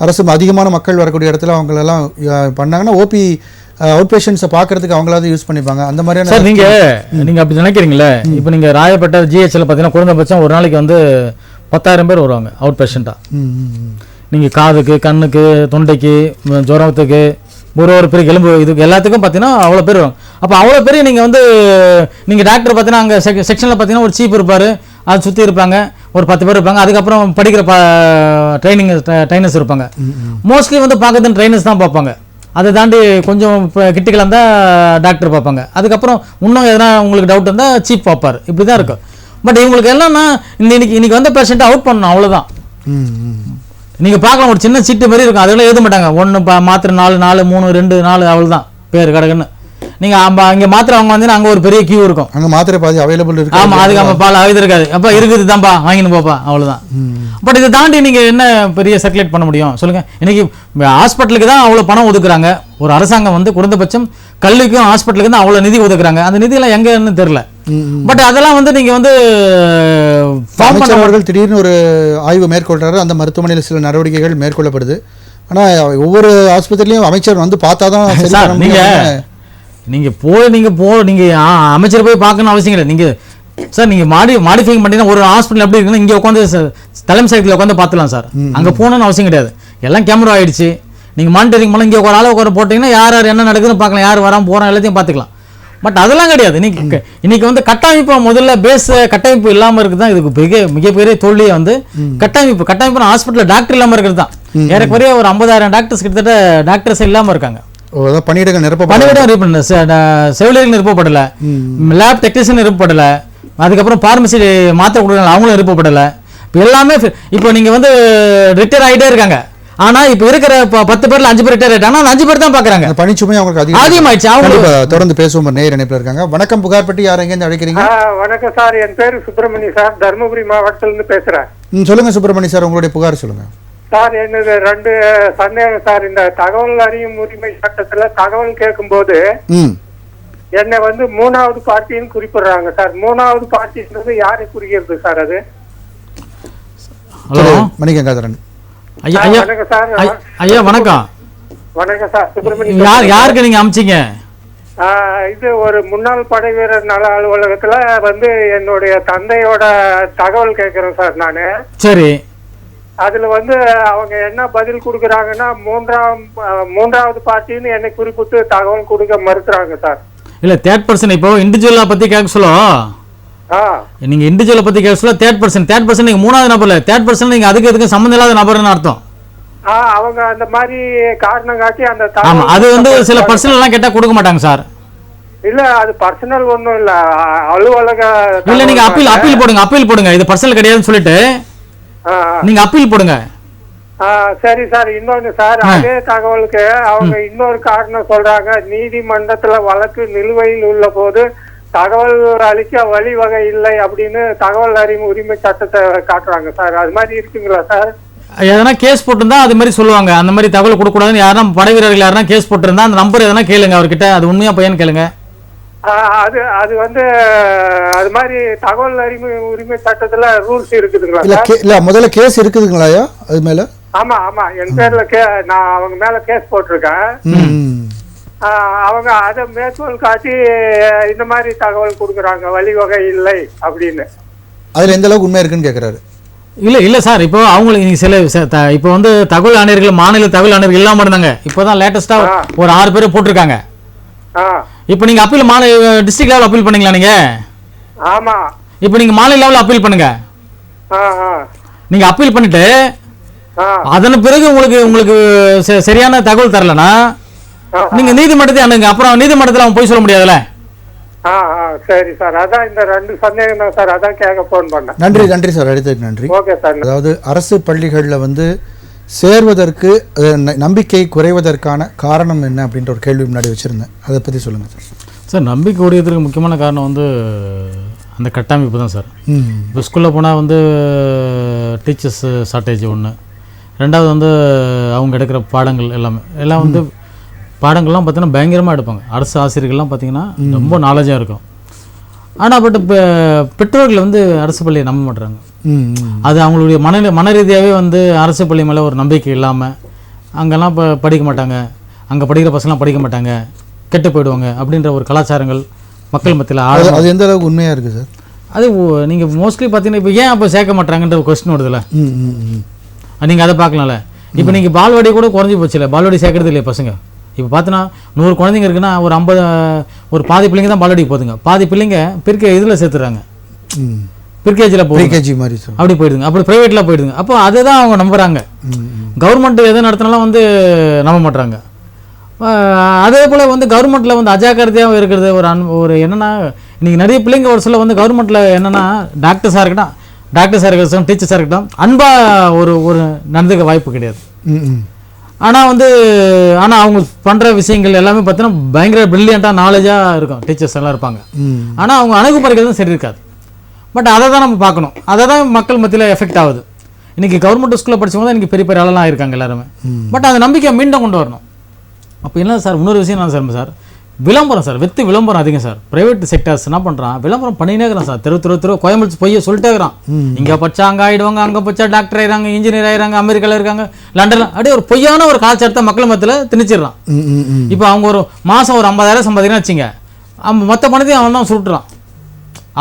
அரசு அதிகமான மக்கள் வரக்கூடிய இடத்துல அவங்களெல்லாம் பண்ணாங்கன்னா ஓபி அவுட் பேஷண்ட்ஸை பார்க்கறதுக்கு அவங்களாவது யூஸ் பண்ணிப்பாங்க. அந்த மாதிரியான சார் நீங்கள் அப்படி நினைக்கிறீங்களே. இப்போ நீங்கள் ராயப்பேட்டை ஜிஹெச்சில் பார்த்தீங்கன்னா குறைந்தபட்சம் ஒரு நாளைக்கு வந்து 10,000 பேர் வருவாங்க அவுட் பேஷண்ட்டாக. நீங்கள் காதுக்கு, கண்ணுக்கு, தொண்டைக்கு, ஜுரத்துக்கு, ஒரு பெரிய எலும்பு, இதுக்கு எல்லாத்துக்கும் பார்த்தீங்கன்னா அவ்வளோ பேர் வரும். அப்போ அவ்வளோ பெரிய நீங்கள் வந்து நீங்கள் டாக்டர் பார்த்தீங்கன்னா அங்கே செக்ஷனில் பார்த்தீங்கன்னா ஒரு சீப் இருப்பார், அது சுற்றி இருப்பாங்க, ஒரு 10 பேர் இருப்பாங்க. அதுக்கப்புறம் படிக்கிற ட்ரைனர்ஸ் இருப்பாங்க. மோஸ்ட்லி வந்து பார்க்கறது ட்ரைனர்ஸ் தான் பார்ப்பாங்க. அதை தாண்டி கொஞ்சம் கிட்டிக்கலாக இருந்தால் டாக்டர் பார்ப்பாங்க. அதுக்கப்புறம் இன்னும் எதனா உங்களுக்கு டவுட் இருந்தால் சீப் பார்ப்பார். இப்படி தான் இருக்கும். பட் இவங்களுக்கு எல்லாம்னா இன்னைக்கு வந்த பேஷண்ட்டை அவுட் பண்ணணும், அவ்வளோதான். நீங்கள் பார்க்கலாம் ஒரு சின்ன சீட்டு மாதிரி இருக்கும், அதெல்லாம் எழுத மாட்டாங்க. 1 மாத்திரை 4 4 3 2 4 அவ்வளோதான் பேர் கடக்குன்னு. நீங்கள் இங்கே மாத்திரை அவங்க வந்தீங்கன்னா அங்கே ஒரு பெரிய கியூ இருக்கும். அங்கே மாத்திரை பாதி அவைலபிள் இருக்கு. ஆமாம், அதுக்கு நம்ம பால் அவைது இருக்காது. அப்போ இருக்குது தான்ப்பா, வாங்கின்னு போப்பா, அவ்வளோதான். பட் இதை தாண்டி நீங்கள் என்ன பெரிய சர்க்குலேட் பண்ண முடியும் சொல்லுங்கள்? இன்றைக்கி ஹாஸ்பிட்டலுக்கு தான் அவ்வளோ பணம் ஒதுக்குறாங்க. ஒரு அரசாங்கம் வந்து குறைந்தபட்சம் கல்விக்கும் ஹாஸ்பிட்டலுக்கு தான் அவ்வளோ நிதி ஒதுக்குறாங்க. அந்த நிதியெல்லாம் எங்கன்னு தெரில. பட் அதெல்லாம் வந்து நீங்கள் வந்து அவர்கள் திடீர்னு ஒரு ஆய்வு மேற்கொள்கிறாரு. அந்த மருத்துவமனையில் சில நடவடிக்கைகள் மேற்கொள்ளப்படுது. ஆனால் ஒவ்வொரு ஆஸ்பத்திரிலையும் அமைச்சர் வந்து பார்த்தா தான் நீங்கள் அமைச்சர் போய் பார்க்கணும் அவசியம் இல்லை. நீங்கள் சார் நீங்கள் மாடிஃபை பண்ணிங்கன்னா ஒரு ஹாஸ்பிட்டல் எப்படி இருக்குன்னா இங்கே உட்காந்து தலைமை சைக்கிள் உட்காந்து பார்த்துலாம் சார். அங்கே போகணுன்னு அவசியம் கிடையாது. எல்லாம் கேமரா ஆகிடுச்சு. நீங்கள் மானிட்டரிங் பண்ணலாம். இங்கே ஒரு ஆளை போட்டிங்கன்னா யார் என்ன நடக்குதுன்னு பார்க்கலாம், யார் வராமல் போகிறோம் எல்லாத்தையும் பார்த்துக்கலாம். பட் அதெல்லாம் கிடையாது. இன்னைக்கு வந்து கட்டமைப்பு முதல்ல கட்டமைப்பு இல்லாமல் இருக்குது தான் இதுக்கு மிகப்பெரிய தோல்வியை வந்து கட்டமைப்பு ஹாஸ்பிட்டலில் டாக்டர் இல்லாமல் இருக்கிறது தான். ஏறக்குறைய ஒரு 50,000 டாக்டர்ஸ் கிட்டத்தட்ட டாக்டர்ஸ் இல்லாமல் இருக்காங்க. பணியிடங்கள் செவிலியர்கள் நிரப்பப்படலை, லேப் டெக்னீஷியன் நிரப்பப்படலை, அதுக்கப்புறம் பார்மசி மாத்திரை கொடுக்குறாங்க அவங்களும் நிரப்பப்படலை. இப்போ எல்லாமே இப்போ நீங்கள் வந்து ரிட்டையர் ஆகிட்டே இருக்காங்க. ஆனா இப்ப இருக்கிற 10 பேர்ல 5 பேர் ரிட்டையர் ஆயிட்டாங்க. அந்த 5 பேர் தான் பாக்குறாங்க. அந்த பணிச்சுமை அவங்களுக்கு அதிகமாயிடுச்சு. அவங்க தொடர்ந்து பேசுவோம். நேர் இணைப்புல இருக்காங்க. வணக்கம், புகார்பட்டி. யார் எங்க இருந்து அழைக்கிறீங்க? வணக்கம் சார், என் பேரு சுப்பிரமணி சார், தர்மபுரி மாவட்டத்துல இருந்து பேசுறேன். சொல்லுங்க சுப்பிரமணி சார், உங்களுடைய புகார் சொல்லுங்க. சார், என்னது 2 சந்தேகம் சார். இந்த தகவல் அறியும் உரிமை சட்டத்துல தகவல் கேட்கும் போது என்னை வந்து 3வது பார்ட்டின்னு குறிப்பிடுறாங்க சார். 3வது பார்ட்டின்றது யாரை குறிக்கிறது சார்? அது ஹலோ மணிகங்காதரன் ஐயா. வணக்கம் சார். ஐயா வணக்கம். வணக்கம் சார், சுப்பிரமணி. யாருக்கு நீங்க அமிச்சீங்க? இது ஒரு முன்னாள் படை வீரர் நல அலுவலகத்துல வந்து என்னுடைய தந்தையோட தகவல் கேட்கிறேன் சார் நானு. சரி. அதுல வந்து அவங்க என்ன பதில் கொடுக்குறாங்கன்னா 3வது பார்ட்டின்னு என்னை குறிப்பிட்டு தகவல் கொடுக்க மறுக்கிறாங்க சார். இல்ல, தேர்ட் பர்சன். இப்போ இண்டிவிஜுவலா பத்தி கேட்க சொல்ல, நீங்க இண்டிவிஜுவலை பத்தி கேட்க சொல்ல தேர்ட் பர்சன் நீங்க 3வது நபர்ல, தேர்ட் பர்சன் நீங்க அதுக்கு எதுக்கு சம்பந்தம் இல்லாத நபர்னு அர்த்தம். அவங்க அந்த மாதிரி காரணம் காட்டி அந்த ஆமா, அது வந்து சில பர்சனல் எல்லாம் கேட்டா கொடுக்க மாட்டாங்க சார். இல்ல, அது பர்சனல் ஒண்ணும் இல்ல, அலுவலக. இல்ல, நீங்க அப்பீல் போடுங்க. இது பர்சனல் கிடையாதுன்னு சொல்லிட்டு நீங்க அப்பீல் போடுங்க. சரி சார். இன்னொன்னு சார், அதே தகவலுக்கு அவங்க இன்னொரு காரணம் சொல்றாங்க. நீதிமன்றத்துல வழக்கு நிலுவையில் உள்ள போது தகவல் அளிக்க வழிவகை இல்லை அப்படின்னு தகவல் அறியும் உரிமை சட்டத்தை காட்டுறாங்க சார். அது மாதிரி இருக்குங்களா சார்? எதனா கேஸ் போட்டிருந்தா அது மாதிரி சொல்லுவாங்க. அந்த மாதிரி தகவல் கொடுக்கூடாதுன்னு யாரும் படை வீரர்கள் யாரும் கேஸ் போட்டிருந்தா அந்த நம்பர் எதனா கேளுங்க அவர்கிட்ட. அது உண்மையா பையன் கேளுங்க. அது வந்து அது மாதிரி தகவல் அறிவு உரிமை சட்டத்துல ரூல்ஸ் இருக்குதுங்களா? இல்ல, முதல்ல கேஸ் இருக்குதுங்களா அது மேல? ஆமா, என் பேர்ல நான் அவங்க மேல கேஸ் போட்டிருக்கேன். அவங்க அதை மேற்கோள் காட்டி இந்த மாதிரி தகவல் கொடுக்குறாங்க, வழிவகை இல்லை அப்படின்னு. அதுல எந்த அளவுக்கு உண்மை இருக்குன்னு கேக்குறாரு. இல்ல சார், இப்போ அவங்களுக்கு சில இப்போ வந்து தகவல் ஆணையர்கள், மாநில தகவல் ஆணையர்கள் இல்லாம இருந்தாங்க. இப்போதான் லேட்டஸ்டா ஒரு 6 பேரை போட்டிருக்காங்க. இப்போ நீங்க அப்பீல் டிஸ்ட்ரிக்ட் லெவல் அப்பீல் பண்ணீங்களா நீங்க? ஆமா. இப்போ நீங்க மாநில லெவல் அப்பீல் பண்ணுங்க. நீங்க அப்பீல் பண்ணிட்டு அதன் பிறகு உங்களுக்கு சரியான தகவல் தரலனா நீங்க நீதிமன்றத்தை அணுங்க. அப்புறம் நீதிமன்றத்தில் அவன் போய் சொல்ல முடியாதுல்ல. சரி சார், அதான் இந்த 2 சந்தேகம் தான் சார், அதான் கேட்க போன் பண்ணேன். நன்றி சார், அடுத்ததுக்கு நன்றி. Okay sir. அதாவது அரசு பள்ளிகளில் வந்து சேர்வதற்கு நம்பிக்கை குறைவதற்கான காரணம் என்ன அப்படின்ற ஒரு கேள்வி முன்னாடி வச்சுருந்தேன். அதை பற்றி சொல்லுங்கள் சார். சார், நம்பிக்கை குறையறதுக்கு முக்கியமான காரணம் வந்து அந்த கட்டமைப்பு தான் சார். இப்போ ஸ்கூலில் போனால் வந்து டீச்சர்ஸ் ஷார்ட்டேஜ் ஒன்று, 2வது வந்து அவங்க எடுக்கிற பாடங்கள் எல்லாம் வந்து பாடங்கள்லாம் பார்த்தீங்கன்னா பயங்கரமாக எடுப்பாங்க. அரசு ஆசிரியர்கள்லாம் பார்த்தீங்கன்னா ரொம்ப நாலேஜாக இருக்கும். ஆனால் பட் இப்போ பெற்றோர்கள் வந்து அரசு பள்ளியை நம்ப மாட்டுறாங்க. அது அவங்களுடைய மன ரீதியாகவே வந்து அரசு பள்ளி மேலே ஒரு நம்பிக்கை இல்லாமல் அங்கெல்லாம் இப்போ படிக்க மாட்டாங்க, அங்கே படிக்கிற பசங்களாம் படிக்க மாட்டாங்க, கெட்டு போயிடுவாங்க அப்படின்ற ஒரு கலாச்சாரங்கள் மக்கள் மத்தியில் அது எந்த அளவுக்கு உண்மையாக இருக்குது சார்? அது நீங்கள் மோஸ்ட்லி பார்த்தீங்கன்னா இப்போ ஏன் அப்போ சேர்க்க மாட்டாங்கன்ற ஒரு கொஸ்டின் வருதுல்ல, நீங்கள் அதை பார்க்கலாம்ல. இப்போ நீங்கள் பால்வாடி கூட குறைஞ்சி போச்சுல, பால்வாடி சேர்க்கறது இல்லையா பசங்க? இப்போ பார்த்தோன்னா 100 குழந்தைங்க இருக்குன்னா ஒரு பாதி பிள்ளைங்க தான் பால்வாடிக்கு போதுங்க, பாதி பிள்ளைங்க இதில் சேர்த்துறாங்க, பிரிகேஜில் பிரிகேஜி மாதிரி அப்படி போயிடுதுங்க, அப்படி ப்ரைவேட்டில் போயிடுதுங்க. அப்போ அதை தான் அவங்க நம்புகிறாங்க. கவர்மெண்ட் எது நடத்தினாலும் வந்து நம்ப மாட்டுறாங்க. அதே போல் வந்து கவர்மெண்ட்டில் வந்து அஜாக்கிரதையாகவும் இருக்கிறது ஒரு என்னென்னா, இன்றைக்கி நிறைய பிள்ளைங்க ஒரு சில வந்து கவர்மெண்ட்டில் என்னென்னா டாக்டர்ஸாக இருக்கட்டும் டீச்சர்ஸாக இருக்கட்டும் அன்பாக ஒரு நடந்துக்க வாய்ப்பு கிடையாது. ஆனால் அவங்க பண்ணுற விஷயங்கள் எல்லாமே பார்த்தீங்கன்னா பயங்கர பிரில்லியண்ட்டாக நாலேஜாக இருக்கும், டீச்சர்ஸ் எல்லாம் இருப்பாங்க. ஆனால் அவங்க அணுகுமுறைகள் தான் சரி இருக்காது. பட் அதை தான் நம்ம பார்க்கணும், அதை தான் மக்கள் மத்தியில் எஃபெக்ட் ஆகுது. இன்றைக்கி கவர்மெண்ட் ஸ்கூலில் படித்தவங்க தான் இன்றைக்கி பெரிய ஆளெல்லாம் இருக்காங்க எல்லாருமே. பட் அந்த நம்பிக்கையை மீண்டும் கொண்டு வரணும். அப்போ என்ன சார், இன்னொரு விஷயம் என்ன சார், விளம்பரம் சார், விளம்பரம் அதிகம் சார். பிரைவேட் செக்டர்ஸ் என்ன பண்ணுறான், விளம்பரம் பண்ணினே இருக்கிறான் சார். தெரு கோயம்புத்தூர் போய் சொல்லிட்டே இருக்கிறான். இங்கே படிச்சா அங்கே ஆகிடுவாங்க, அங்கே படிச்சா டாக்டர் ஆயிடுறாங்க, இன்ஜினியர் ஆயிடுறாங்க, அமெரிக்காவில் இருக்காங்க, லண்டனில், அப்படியே ஒரு பொய்யான ஒரு கலாச்சாரத்தை மக்கள் மத்தியில் திணிச்சிடறான். இப்போ அவங்க ஒரு மாதம் ஒரு 50,000 சம்பாதிக்கிறேன்னு வச்சுங்க, மொத்த பணத்தையும் அவன் தான் சுருட்டுறான்.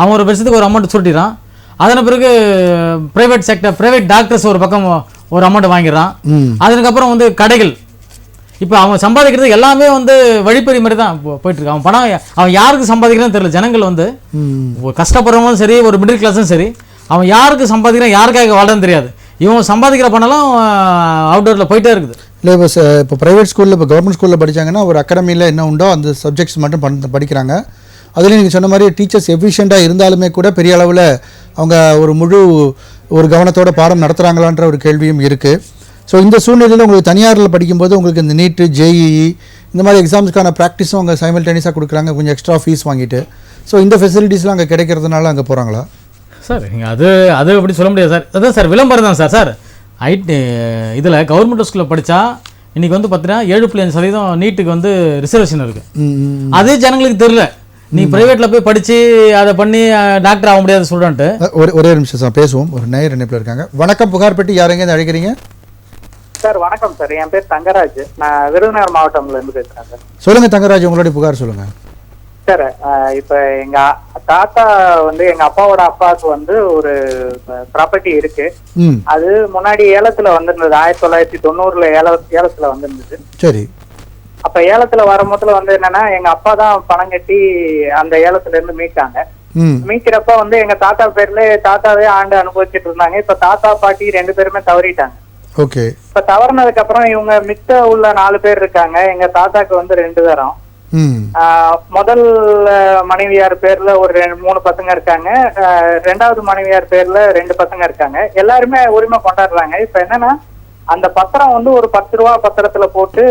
அவன் ஒரு வருஷத்துக்கு ஒரு அமௌண்ட் சுருட்டிடுறான். அதன் பிறகு பிரைவேட் டாக்டர்ஸ் ஒரு பக்கம் ஒரு அமௌண்ட் வாங்கிடுறான். அதுக்கப்புறம் வந்து கடைகள், இப்போ அவன் சம்பாதிக்கிறது எல்லாமே வந்து வழிப்பறி மாதிரி தான் போயிட்டு இருக்கு. அவன் பணம் அவன் யாருக்கு சம்பாதிக்கிறான்னு தெரியல. ஜனங்கள் வந்து கஷ்டப்படுறவங்களும் சரி, ஒரு மிடில் கிளாஸும் சரி, அவன் யாருக்கு சம்பாதிக்கிறான், யாருக்காக வாழ்றதுன்னு தெரியாது. இவன் சம்பாதிக்கிற பணம்லாம் அவுட்டோரில் போயிட்டே இருக்குது. இல்லை, இப்போ ப்ரைவேட் ஸ்கூலில், இப்போ கவர்மெண்ட் ஸ்கூலில் படித்தாங்கன்னா ஒரு அகாடமியில் என்ன உண்டோ அந்த சப்ஜெக்ட்ஸ் மட்டும் படிக்கிறாங்க. அதுலேயும் நீங்கள் சொன்ன மாதிரி டீச்சர்ஸ் எஃபிஷியண்ட்டாக இருந்தாலுமே கூட பெரிய அளவில் அவங்க ஒரு கவனத்தோட பாடம் நடத்துகிறாங்களான்ற ஒரு கேள்வியும் இருக்குது. ஸோ இந்த சூழ்நிலையில் உங்களுக்கு தனியாரில் படிக்கும்போது உங்களுக்கு இந்த நீட்டு ஜேஇஇ இந்த மாதிரி எக்ஸாம்ஸ்க்கான ப்ராக்டிஸும் அவங்க சைமல்டேனியஸாக கொடுக்குறாங்க, கொஞ்சம் எக்ஸ்ட்ரா ஃபீஸ் வாங்கிட்டு. ஸோ இந்த ஃபெசிலிட்டிஸ்லாம் அங்கே கிடைக்கிறதுனால அங்கே போகிறாங்களா சார்? நீங்கள் அது எப்படி சொல்ல முடியாது சார். அதான் சார் விளம்பரம் தான் சார். ஐடி இதில் கவர்மெண்ட் ஸ்கூலில் படித்தா இன்றைக்கி வந்து பார்த்தீங்கன்னா 7.5% நீட்டுக்கு வந்து ரிசர்வேஷன் இருக்குது. அதே ஜனங்களுக்கு தெரியல. நீ ப்ரைவேட்டில் போய் படித்து அதை பண்ணி டாக்டர் ஆக முடியாது ஸ்டூடெண்ட்டு. ஒரே நிமிஷம் சார் பேசுவோம். ஒரு நேயர் இணைப்பில் இருக்காங்க. வணக்கம், புகார்பெட்டி, யாருங்க இருந்து அழைக்கிறீங்க? சார் வணக்கம் சார், என் பேர் தங்கராஜ். நான் விருதுநகர் மாவட்டம்ல இருந்து பேசுறேன் சார். சொல்லுங்க தங்கராஜ், உங்களுடைய புகார் சொல்லுங்க. சார் இப்ப எங்க தாத்தா வந்து எங்க அப்பாவோட அப்பாவுக்கு வந்து ஒரு ப்ராப்பர்ட்டி இருக்கு. அது முன்னாடி ஏலத்துல வந்திருந்தது, 1990 ஏலத்துல வந்திருந்தது. சரி. அப்ப ஏலத்துல வரும்போதுல வந்து என்னன்னா எங்க அப்பா தான் பணம் கட்டி அந்த ஏலத்துல இருந்து மீட்டாங்க. மீட்கிறப்ப வந்து எங்க தாத்தா பேர்ல தாத்தாவே ஆண்டு அனுபவிச்சுட்டு இருந்தாங்க. இப்ப தாத்தா பாட்டி 2 பேருமே தவறிட்டாங்க. ஓகே. இப்ப தவறினதுக்கு அப்புறம் இவங்க மித்த உள்ள 4 பேர் இருக்காங்க. எங்க தாத்தாக்கு வந்து 2 தரம். முதல் மனைவியார் பேர்ல ஒரு 3 பசங்க இருக்காங்க. 2வது மனைவியார் பேர்ல 2 பசங்க இருக்காங்க. எல்லாருமே உரிமை கொண்டாடுறாங்க. இப்ப என்னன்னா அந்த பத்திரம் வந்து ஒரு 10 ரூபா பத்திரத்துல போட்டு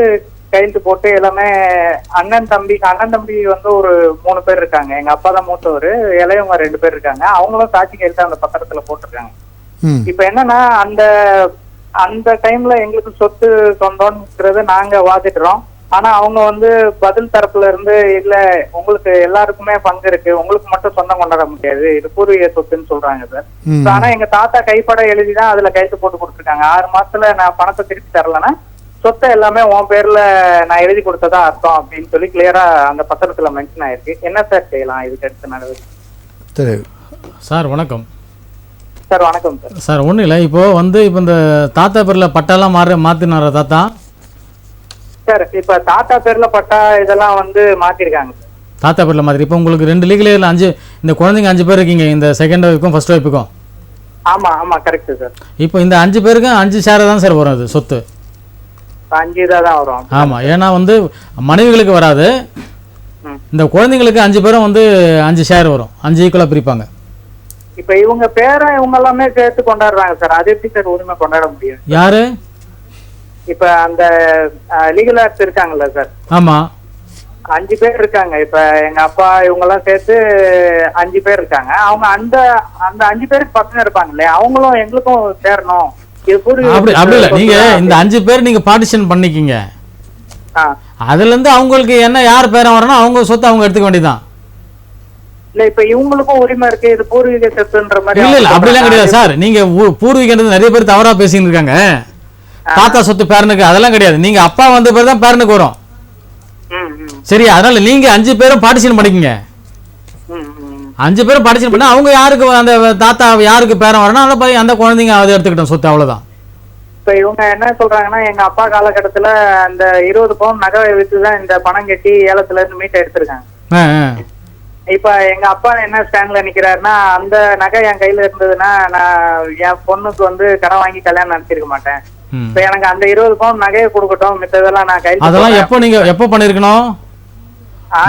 கையெழுத்து போட்டு எல்லாமே அண்ணன் தம்பி வந்து ஒரு 3 பேர் இருக்காங்க. எங்க அப்பா தான் மூத்தவர், இளையவங்க 2 பேர் இருக்காங்க. அவங்களும் சாட்சி கையெழுத்து அந்த பத்திரத்துல போட்டிருக்காங்க. இப்ப என்னன்னா அந்த டைம்ல எங்களுக்கு சொத்து சொந்தம்ங்கிறது நாங்க வாதிடுறோம். ஆனா அவங்க வந்து பதில் தரப்புல இருந்து இல்ல உங்களுக்கு எல்லாருக்குமே பங்கு இருக்கு, உங்களுக்கு மட்டும் சொந்தம் கொண்டாட முடியாது, இது பூர்வீக சொத்துன்னு சொல்றாங்க சார். ஆனா எங்க தாத்தா கைப்பட எழுதிதான் அதுல கைத்து போட்டு கொடுத்துருக்காங்க. 6 மாசத்துல நான் பணத்தை திருப்பி தரலன்னா சொத்தை எல்லாமே உன் பேர்ல நான் எழுதி கொடுத்ததா அர்த்தம் அப்படின்னு சொல்லி கிளியரா அந்த பத்திரத்துல மென்ஷன் ஆயிருக்கு. என்ன சார் செய்யலாம் இதுக்கு அடுத்த நடவடிக்கை? சார் வணக்கம். சார் வணக்கம் சார். சார் ஒன்றும் இல்லை, இப்போ இந்த தாத்தா பேரில் பட்டாலாம் மாற்றினார தாத்தா சார். இப்ப தாத்தா பேர்ல பட்டா இதெல்லாம் வந்து மாத்திருக்காங்க சார். தாத்தா பேர்ல மாதிரி இப்போ உங்களுக்கு 2 லீகல் 5 இந்த குழந்தைங்க 5 பேர் இருக்கீங்க, இந்த செகண்ட் ஒய்ஃபுக்கும் ஃபர்ஸ்ட் ஒய்ஃபுக்கும். ஆமா கரெக்ட் சார். இப்போ இந்த 5 பேருக்கும் 5 ஷேர் தான் சார் வரும், அது சொத்து 5 தான் வரும். ஆமா, ஏன்னா வந்து மனைவிகளுக்கு வராது, இந்த குழந்தைங்களுக்கு 5 பேரும் வந்து 5 ஷேர் வரும், 5 ஈக்குவலா பிரிப்பாங்க. இப்ப இவங்க பேரை இவங்க எல்லாமே சேர்த்து கொண்டாடுறாங்க சார். அது எப்படி சார் உரிமை கொண்டாட முடியும்? யாரு? இப்ப அந்த லீகல் ஆர்ட்ஸ் இருக்காங்கல்ல சார். ஆமா, 5 பேர் இருக்காங்க. இப்ப எங்க அப்பா இவங்க எல்லாம் சேர்த்து 5 பேர் இருக்காங்க. அவங்க அந்த 5 பேருக்கு பசங்க இருப்பாங்க இல்லையா, அவங்களும் எங்களுக்கும் சேரணும். அப்படி இல்ல, நீங்க இந்த 5 பேர் நீங்க பார்ட்டிஷன் பண்ணிக்கிங்க. அதுல இருந்து அவங்களுக்கு என்ன யார் பேரை வரணும் அவங்க சொத்தை அவங்க எடுத்துக்க வேண்டியதான். இல்ல இப்ப இவங்களுக்கும் உரிமை இருக்கு, இது பூர்வீக சொத்துன்ற மாதிரி. இல்ல அப்படிலாம் கிடையாது சார். நீங்க பூர்வீகன்றது நிறைய பேர் தவறா பேசிட்டு இருக்காங்க. தாத்தா சொத்து பேரனுக்கு அதெல்லாம் கிடையாது. நீங்க அப்பா வந்த பேர் தான் பேரனுக்கு வரும். சரி, அதனால நீங்க 5 பேரும் பார்ட்டிஷன் பண்ணிக்கங்க. 5 பேரும் பார்ட்டிஷன் பண்ணா அவங்க யாருக்கு அந்த தாத்தா யாருக்கு பேரன் வரணும் அந்த குழந்தைங்க அதை எடுத்துக்கிட்டோம் சொத்து, அவ்வளவுதான். இப்ப இவங்க என்ன சொல்றாங்கன்னா எங்க அப்பா காலகட்டத்துல அந்த 20 பவுன் நகை வித்துதான் இந்த பணம் கட்டி ஏலத்துல இருந்து மீட்டை எடுத்திருக்காங்க. இப்ப எங்க அப்பா என்ன ஸ்டாண்ட்ல நிக்கிறாருன்னா அந்த நகை என் கையில இருந்ததுன்னா நான் என் பொண்ணுக்கு வந்து கடன் வாங்கி கல்யாணம் நடத்திருக்க மாட்டேன். இப்ப எனக்கு அந்த 20 பவுன் நகையை கொடுக்கட்டும், மித்ததெல்லாம் நான் கையில. அதெல்லாம் எப்ப பண்ணிருக்கணும்?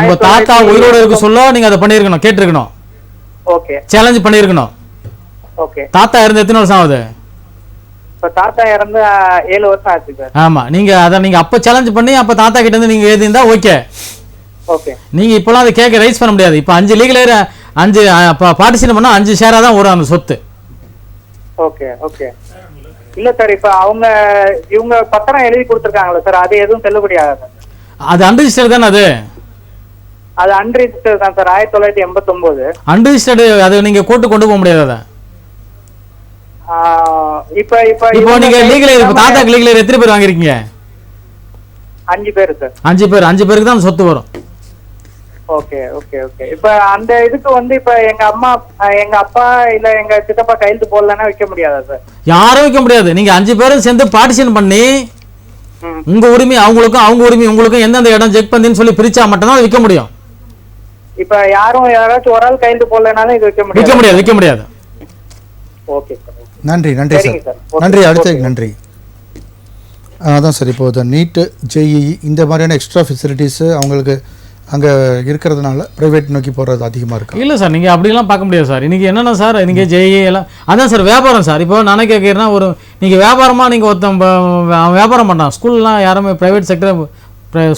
உங்க தாத்தா உயிரோட இருக்க சொல்ல நீங்க அதை பண்ணிருக்கணும், கேட்டிருக்கணும். ஓகே, சேலஞ்ச் பண்ணிருக்கணும். ஓகே. தாத்தா இறந்து எத்தனை வருஷம் ஆகுது? இப்ப தாத்தா இறந்து 7 வருஷம் ஆச்சு சார். ஆமா, நீங்க அத நீங்க அப்ப சேலஞ்ச் பண்ணி அப்ப தாத்தா கிட்ட இருந்து நீங்க எழுதிருந்தா ஓகே. ஓகே. நீங்க இப்பலாம் அதை கேட்க ரைஸ் பண்ண முடியாது. இப்ப 5 லீகல் 5 பார்ட்டிஷன் பண்ணா 5 ஷேரா தான் வரும் அந்த சொத்து. Okay okay. இல்ல சார், இப்ப இவங்க பத்திரம் எழுதி கொடுத்துருக்காங்களா சார், அது எதுவும் செல்லுபடி ஆகாது? அது அன்ரிஜிஸ்டர்ட் தானே? அது அன்ரிஜிஸ்டர்ட் தான் சார். 1989 அன்ரிஜிஸ்டர்ட். அது நீங்க கோர்ட்டு கொண்டு போக முடியாது. அத இப்போ நீங்க லீகல் தாத்தாக்கு லீகல் எத்தனை பேர் வாங்கிருக்கீங்க? 5 பேர் சார். 5 பேருக்கு தான் சொத்து வரும். Okay okay okay. இப்ப அந்த இதுக்கு வந்து இப்ப எங்க அப்பா இல்ல எங்க சித்தப்பா கையெழுத்து போடலன்னா வைக்க முடியாதா சார்? யாரும் வைக்க முடியாது. நீங்க 5 பேரும் சேர்ந்து பார்ட்டிஷன் பண்ணி உங்க உரிமை அவங்களுக்கும் அவங்க உரிமை உங்களுக்கும் எந்தெந்த இடம் செக் பண்ணின்னு சொல்லி பிரிச்சா மட்டும்தான் அதை விற்க முடியும். இப்ப யாராச்சும் ஒரு ஆள் கையெழுத்து போடலனாலும் இது விற்க முடியாது. Okay sir. நன்றி சார். அடுத்த நன்றி. அதான் சார், இப்போ நீட்டு ஜேஇஇ இந்த மாதிரியான எக்ஸ்ட்ரா ஃபெசிலிட்டிஸு அவங்களுக்கு அங்கே இருக்கிறதுனால ப்ரைவேட் நோக்கி போகிறது அதிகமாக இருக்கு. இல்லை சார், நீங்கள் அப்படிலாம் பார்க்க முடியாது சார். இன்றைக்கி என்னென்ன சார், நீங்கள் ஜெய் எல்லாம் அதான் சார் வியாபாரம் சார். இப்போ நானே கேட்குறேன்னா ஒரு நீங்கள் வியாபாரமாக நீங்கள் ஒருத்தன் வியாபாரம் பண்ணான். ஸ்கூல்லாம் யாருமே ப்ரைவேட் செக்டர்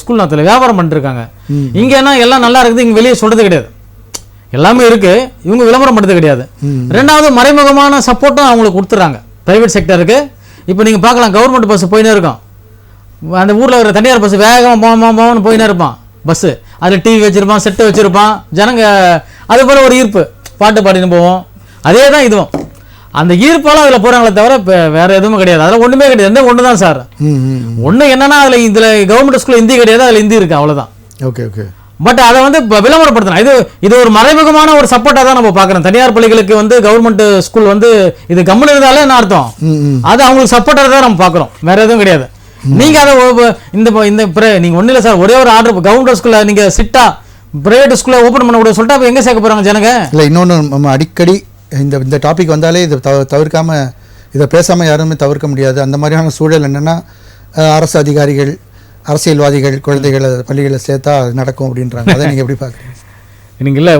ஸ்கூல் நேரத்தில் வியாபாரம் பண்ணிட்டுருக்காங்க. இங்கேனா எல்லாம் நல்லா இருக்குது, இங்கே வெளியே சொல்கிறது கிடையாது. எல்லாமே இருக்குது, இவங்க விளம்பரம் பண்ணுறது கிடையாது. ரெண்டாவது மறைமுகமான சப்போர்ட்டும் அவங்களுக்கு கொடுத்துட்றாங்க ப்ரைவேட் செக்டருக்கு. இப்போ நீங்கள் பார்க்கலாம், கவர்மெண்ட் பஸ் போயினே இருக்கும், அந்த ஊரில் இருக்கிற தனியார் பஸ் வேகமாக போகணும்னு போயினே இருப்பான் பஸ்ஸு. அதில் டிவி வச்சுருப்பான், செட்டு வச்சுருப்பான், ஜனங்க அது போல் ஒரு ஈர்ப்பு, பாட்டு பாடின்னு போவோம். அதே தான் இதுவும், அந்த ஈர்ப்பால் அதில் போகிறாங்களே தவிர வேறு எதுவும் கிடையாது. அதில் ஒன்றுமே கிடையாது. எந்த ஒன்று தான் சார். ஒன்று என்னென்னா அதில் இதில் கவர்மெண்ட் ஸ்கூலில் ஹிந்தி கிடையாது, அதில் ஹிந்தி இருக்குது, அவ்வளோதான். Okay okay. பட் அதை வந்து விளம்பரப்படுத்தணும். இது ஒரு மறைமுகமான ஒரு சப்போர்ட்டாக தான் நம்ம பார்க்குறோம். தனியார் பள்ளிகளுக்கு வந்து கவர்மெண்ட் ஸ்கூல் வந்து இது கம்முன்னு இருந்தாலே என்ன அர்த்தம், அது அவங்களுக்கு சப்போர்ட்டாக தான் நம்ம பார்க்குறோம், வேறு எதுவும் கிடையாது. நீங்கள் அதை இந்த நீங்கள் ஒன்றும் இல்லை சார், ஒரே ஒரு ஆர்டர் கவர்மெண்ட் ஸ்கூலில் நீங்கள் சிட்டா பிரைவேட் ஸ்கூலில் ஓப்பன் பண்ண கூட சொல்லிட்டு அப்போ எங்கே சேர்க்க போகிறாங்க ஜனங்க? இல்லை, இன்னொன்று நம்ம அடிக்கடி இந்த டாபிக் வந்தாலே இதை தவிர்க்காமல் இதை பேசாமல் யாருமே தவிர்க்க முடியாது. அந்த மாதிரியான சூழல் என்னென்னா, அரசு அதிகாரிகள், அரசியல்வாதிகள் குழந்தைகளை பள்ளிகளில் சேர்த்தா அது நடக்கும் அப்படின்றாங்க. அதை நீங்கள் எப்படி பார்க்குறீங்க? இன்னைக்கு இல்லை,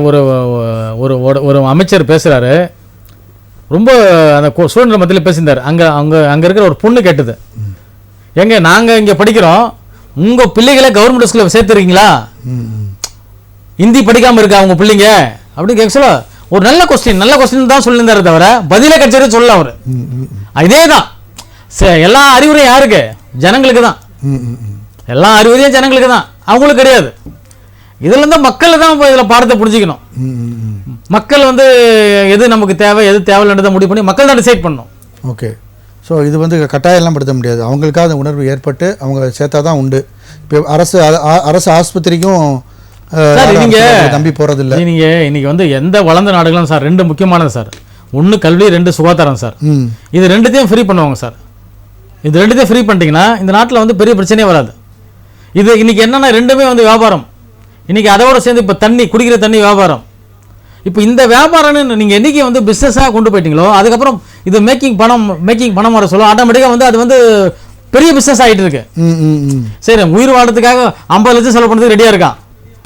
ஒரு அமைச்சர் பேசுகிறாரு, ரொம்ப அந்த ஸ்டூடெண்ட் மத்தியில் பேசியிருந்தார். அங்கே இருக்கிற ஒரு பொண்ணு கேட்டது, எங்க நாங்கள் இங்கே படிக்கிறோம், உங்கள் பிள்ளைகளை கவர்மெண்ட் ஸ்கூலில் சேர்த்துருக்கீங்களா, ஹிந்தி படிக்காமல் இருக்கா உங்கள் பிள்ளைங்க அப்படின்னு கேட்க சொல்ல, ஒரு நல்ல கொஸ்டின் தான் சொல்லியிருந்தாரு தவிர பதிலே கிடைச்சதே சொல்லல அவர். இதே தான் எல்லா அறிவுரையும் யாருக்கு? ஜனங்களுக்கு தான். எல்லா அறிவுரையும் ஜனங்களுக்கு தான், அவங்களுக்கு கிடையாது. இதுலேருந்து மக்கள் தான் இதில் பாடத்தை புரிஞ்சிக்கணும். மக்கள் வந்து எது நமக்கு தேவை எது தேவையில்லைன்றதை முடிவு பண்ணி மக்கள் தான் டிசைட் பண்ணணும். ஓகே. ஸோ இது வந்து கட்டாயம்லாம் படுத்த முடியாது, அவங்களுக்காக அந்த உணர்வு ஏற்பட்டு அவங்க சேர்த்தா தான் உண்டு. இப்போ அரசு ஆஸ்பத்திரிக்கும் நம்பி போகிறதில்ல. நீங்கள் இன்றைக்கி வந்து எந்த வளர்ந்த நாடுகளும் சார் ரெண்டு முக்கியமானது சார். ஒன்று கல்வி, ரெண்டு சுகாதாரம் சார். இது ரெண்டுத்தையும் ஃப்ரீ பண்ணுவாங்க சார். இது ரெண்டுத்தையும் ஃப்ரீ பண்ணிட்டீங்கன்னா இந்த நாட்டில் வந்து பெரிய பிரச்சனையே வராது. இது இன்றைக்கி என்னென்னா ரெண்டுமே வந்து வியாபாரம். இன்றைக்கி அதோட சேர்ந்து இப்போ குடிக்கிற தண்ணி வியாபாரம். இப்போ இந்த வியாபாரம்னு நீங்கள் என்றைக்கு வந்து பிஸ்னஸாக கொண்டு போயிட்டீங்களோ அதுக்கப்புறம் இது மேக்கிங் பணம் வர சொல்லும், ஆட்டோமேட்டிக்காக வந்து அது வந்து பெரிய பிஸ்னஸ் ஆகிட்டு இருக்கு. சரி, உயிர் வாழ்றதுக்காக 50 லட்சம் செலவு பண்ணுறதுக்கு ரெடியாக இருக்கான்.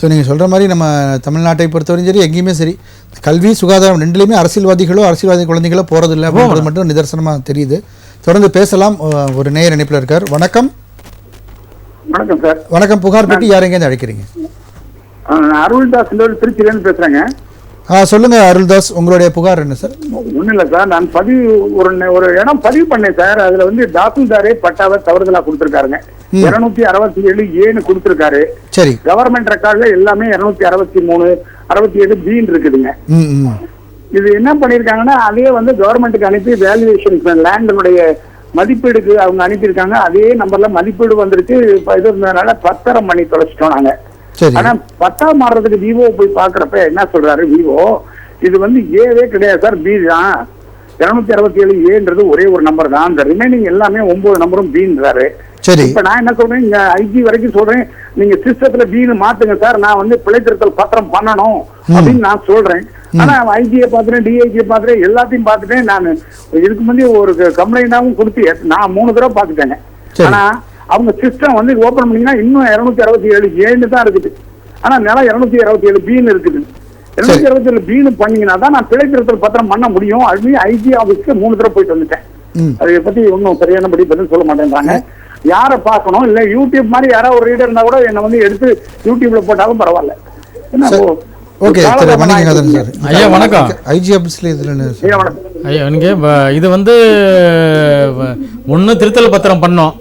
ஸோ நீங்கள் சொல்கிற மாதிரி நம்ம தமிழ்நாட்டை பொறுத்தவரையும் சரி, எங்கேயுமே சரி, கல்வி சுகாதாரம் ரெண்டுலேயுமே அரசியல்வாதி குழந்தைகளோ போகிறதில்ல அப்படின்றது மட்டும் நிதர்சனமாக தெரியுது. தொடர்ந்து பேசலாம். ஒரு நேயர் இணைப்பில் இருக்கார். வணக்கம். வணக்கம் சார். வணக்கம். புகார் பெட்டி யார் எங்கேருந்து அழைக்கிறீங்க? அருள்தாஸ் திருச்சியிலேருந்து பேசுகிறேங்க. சொல்லுங்க அருள்தாஸ், உங்களுடைய புகார் என்ன சார்? ஒன்றும் இல்லை சார், நான் ஒரு இடம் பதிவு பண்ணேன் சார். அதுல வந்து தாசில்தாரே பட்டாவை தவறுதலா கொடுத்துருக்காருங்க. 267 கொடுத்துருக்காரு. சரி. கவர்மெண்ட் ரெக்கார்ட்ல எல்லாமே 263, 67 பீன் இருக்குதுங்க. இது என்ன பண்ணிருக்காங்கன்னா, அதே வந்து கவர்மெண்ட்டுக்கு அனுப்பி வேல்யூவேஷன் லேண்டனுடைய மதிப்பீடுக்கு அவங்க அனுப்பியிருக்காங்க. அதே நம்பர்ல மதிப்பீடு வந்துருக்கு. இது இருந்ததுனால பத்திரம் பண்ணி தொலைச்சிட்டோம் நாங்க. ஆனா 10ஆம் மாறதுக்கு விவோ போய் பாக்குறப்ப என்ன சொல்றாரு, விவோ இது வந்து ஏவே கிடையாது சார், பி தான். 267 ஏன்றது ஒரே ஒரு நம்பர் தான், அந்த ரிமைனிங் எல்லாமே 9 நம்பரும் பீன்றாரு. இப்ப நான் என்ன சொல்றேன், இங்க ஐஜி வரைக்கும் சொல்றேன், நீங்க சிஸ்டத்துல பீனு மாத்துங்க சார், நான் வந்து பிழை திருத்தல் பத்திரம் பண்ணணும் அப்படின்னு நான் சொல்றேன். ஆனா ஐஜியை பாத்துறேன், டிஐஜியை பாத்துறேன், எல்லாத்தையும் பாத்துட்டேன். நான் இதுக்கு முந்தைய ஒரு கம்ப்ளைண்டாவும் கொடுத்து நான் 3 தடவை பாத்துட்டேங்க. ஆனா அவங்க சிஸ்டம் வந்து ஓபன் பண்ணீங்கன்னா இன்னும் 267 ஏன்னு தான் இருக்குது. ஆனா நிலம் 267 பீன் இருக்குது. 267 பீன் பண்ணீங்கன்னா தான் நான் பிழை திருத்தல் பத்திரம் பண்ண முடியும். அது ஐஜி ஆபீஸ்க்கு 3 தடவை போயிட்டு வந்துட்டேன். அதை பத்தி ஒன்றும் சரியானபடி பதில் சொல்ல மாட்டேன்றாங்க. யாரை பார்க்கணும், இல்ல யூடியூப் மாதிரி யாராவது ஒரு ரீடர் இருந்தா கூட என்ன வந்து எடுத்து யூடியூப்ல போட்டாலும் பரவாயில்ல. Okay sir. மணிகண்டன் சார். ஐயா வணக்கம். ஐஜி ஆபீஸ்ல இதுல ஐயா நீங்க இது வந்து ஒன்னு திருத்தல் பத்திரம் பண்ணோம்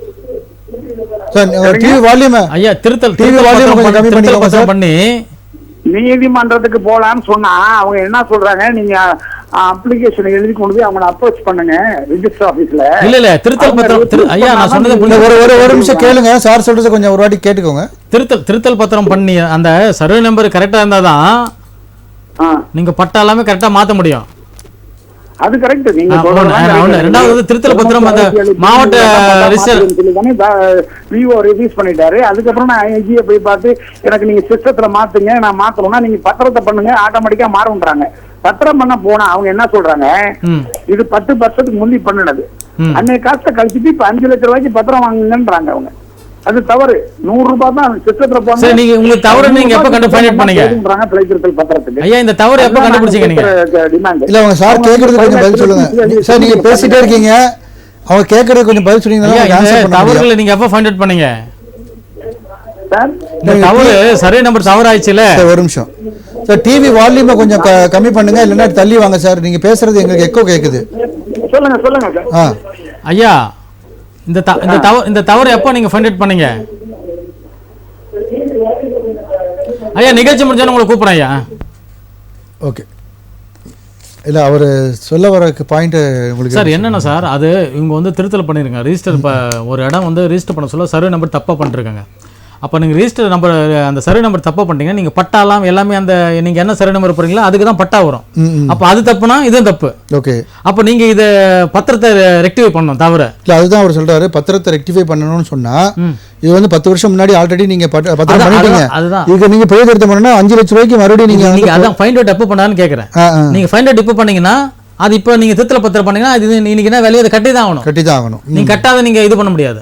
சார். டிவி வால்யூம் ஐயா திருத்தல் வால்யூம் பண்ணி நீதிமன்றத்துக்கு போலான்னு சொன்னா அவங்க என்ன சொல்றாங்க, நீங்க அப்ளிகேஷன் எழுதி கொண்டு போய் அவங்களை அப்ரோச் பண்ணுங்க ரெஜிஸ்டர் ஆபீஸ்ல. இல்ல திருத்தல் பத்திரம் ஐயா நான் சொன்னது ஒரு நிமிஷம் கேளுங்க சார், சொல்றது கொஞ்சம் ஒரு வாட்டி கேட்டுக்கோங்க. திருத்தல் பத்திரம் பண்ணி அந்த சர்வே நம்பர் கரெக்டா இருந்தாதான் நீங்க பட்டா எல்லாமே கரெக்டா மாத்த முடியும். அது கரெக்ட். நீங்க ரெண்டாவது திருத்தல் பத்திரம் அந்த மாவட்ட விவோ ரிலீஸ் பண்ணிட்டாரு. அதுக்கப்புறம் நான் ஐஜியை போய் பார்த்து எனக்கு நீங்க சிஸ்டத்துல மாத்துங்க, நான் மாத்தணும்னா நீங்க பத்திரத்தை பண்ணுங்க, ஆட்டோமேட்டிக்கா மாறுன்றாங்க. பத்திரம் பண்ண போனா அவங்க என்ன சொல்றாங்க, இது 10 வருஷத்துக்கு முந்தி பண்ணினது, அன்னைய காசை கழிச்சுட்டு இப்ப 5 லட்சம் ரூபாய்க்கு பத்திரம் வாங்குங்கன்றாங்க அவங்க. அது தவறு. 100 ரூபாய் தான் சிஸ்டத்துல போனா. சரி, நீங்க உங்க தவறு நீங்க எப்ப கண்டுபிடிச்சீங்க பண்ணீங்க பிழை திருத்தல் பத்திரத்துக்கு? ஐயா இந்த தவறு எப்ப கண்டுபிடிச்சீங்க நீங்க? இல்ல அவங்க சார் கேக்குறது கொஞ்சம் பதில் சொல்லுங்க சார். நீங்க பேசிட்டே இருக்கீங்க, அவங்க கேக்குறது கொஞ்சம் பதில் சொன்னீங்கன்னா தவறுகளை நீங்க எப்ப ஃபைண்ட் அவுட் பண்ணீங்க? சார் இந்த தவறு சர்வே நம்பர் தவறு ஆயிடுச்சுல. ஒரு நிமிஷம் சார், டிவி வால்யூமை கொஞ்சம் கம்மி பண்ணுங்க, இல்லைன்னா தள்ளி வாங்க சார். நீங்க பேசுறது எங்களுக்கு எக்கோ கேக்குது. சொல்லுங்க சார். ஐயா இந்த தவறு எப்போ நீங்க ஃபைண்ட் அவுட் பண்ணீங்க? ஐயா நிகழ்ச்சி முடிஞ்சா உங்களை கூப்பிடுறேன் ஐயா. ஓகே, இல்லை அவர் சொல்ல வர பாயிண்ட் உங்களுக்கு சார் என்னென்ன சார், அது இவங்க வந்து திருத்தல் பண்ணிருங்க. ரிஜிஸ்டர் இப்போ ஒரு இடம் வந்து ரிஜிஸ்டர் பண்ண சொல்ல சர்வே நம்பர் தப்பாக பண்ணிருக்காங்க. அப்போ நீங்கள் ரிஜிஸ்டர் நம்பர் அந்த சர்வே நம்பர் தப்பாக பண்ணிட்டீங்கன்னா நீங்கள் பட்டாலாம் எல்லாமே அந்த நீங்கள் என்ன சர்வே நம்பர் போகிறீங்களோ அதுக்கு தான் பட்டா வரும். அப்போ அது தப்புனா இதுவும் தப்பு. ஓகே, அப்போ நீங்கள் இதை பத்திரத்தை ரெக்டிஃபை பண்ணணும் தவிர. இல்லை அதுதான் அவர் சொல்றாரு, பத்திரத்தை ரெக்டிஃபை பண்ணணும்னு சொன்னா இது வந்து 10 வருஷம் முன்னாடி ஆல்ரெடி நீங்க பத்திரம் பண்ணிட்டீங்க. அதுதான் இது நீங்க பிழை திருத்தம் பண்ணா 5 லட்சம் ரூபாய்க்கு மறுபடியும் நீங்க அதான் ஃபைண்ட் அவுட் எப்போ பண்ணான்னு கேட்குறேன். நீங்க ஃபைண்ட் அவுட் எப்போ பண்ணீங்கன்னா அது இப்போ நீங்க திருத்தல பத்திரம் பண்ணீங்கன்னா அது இன்னைக்கு என்ன வேலையை கட்டி தான் ஆகணும். நீங்க கட்டாத நீங்க இது பண்ண முடியாது.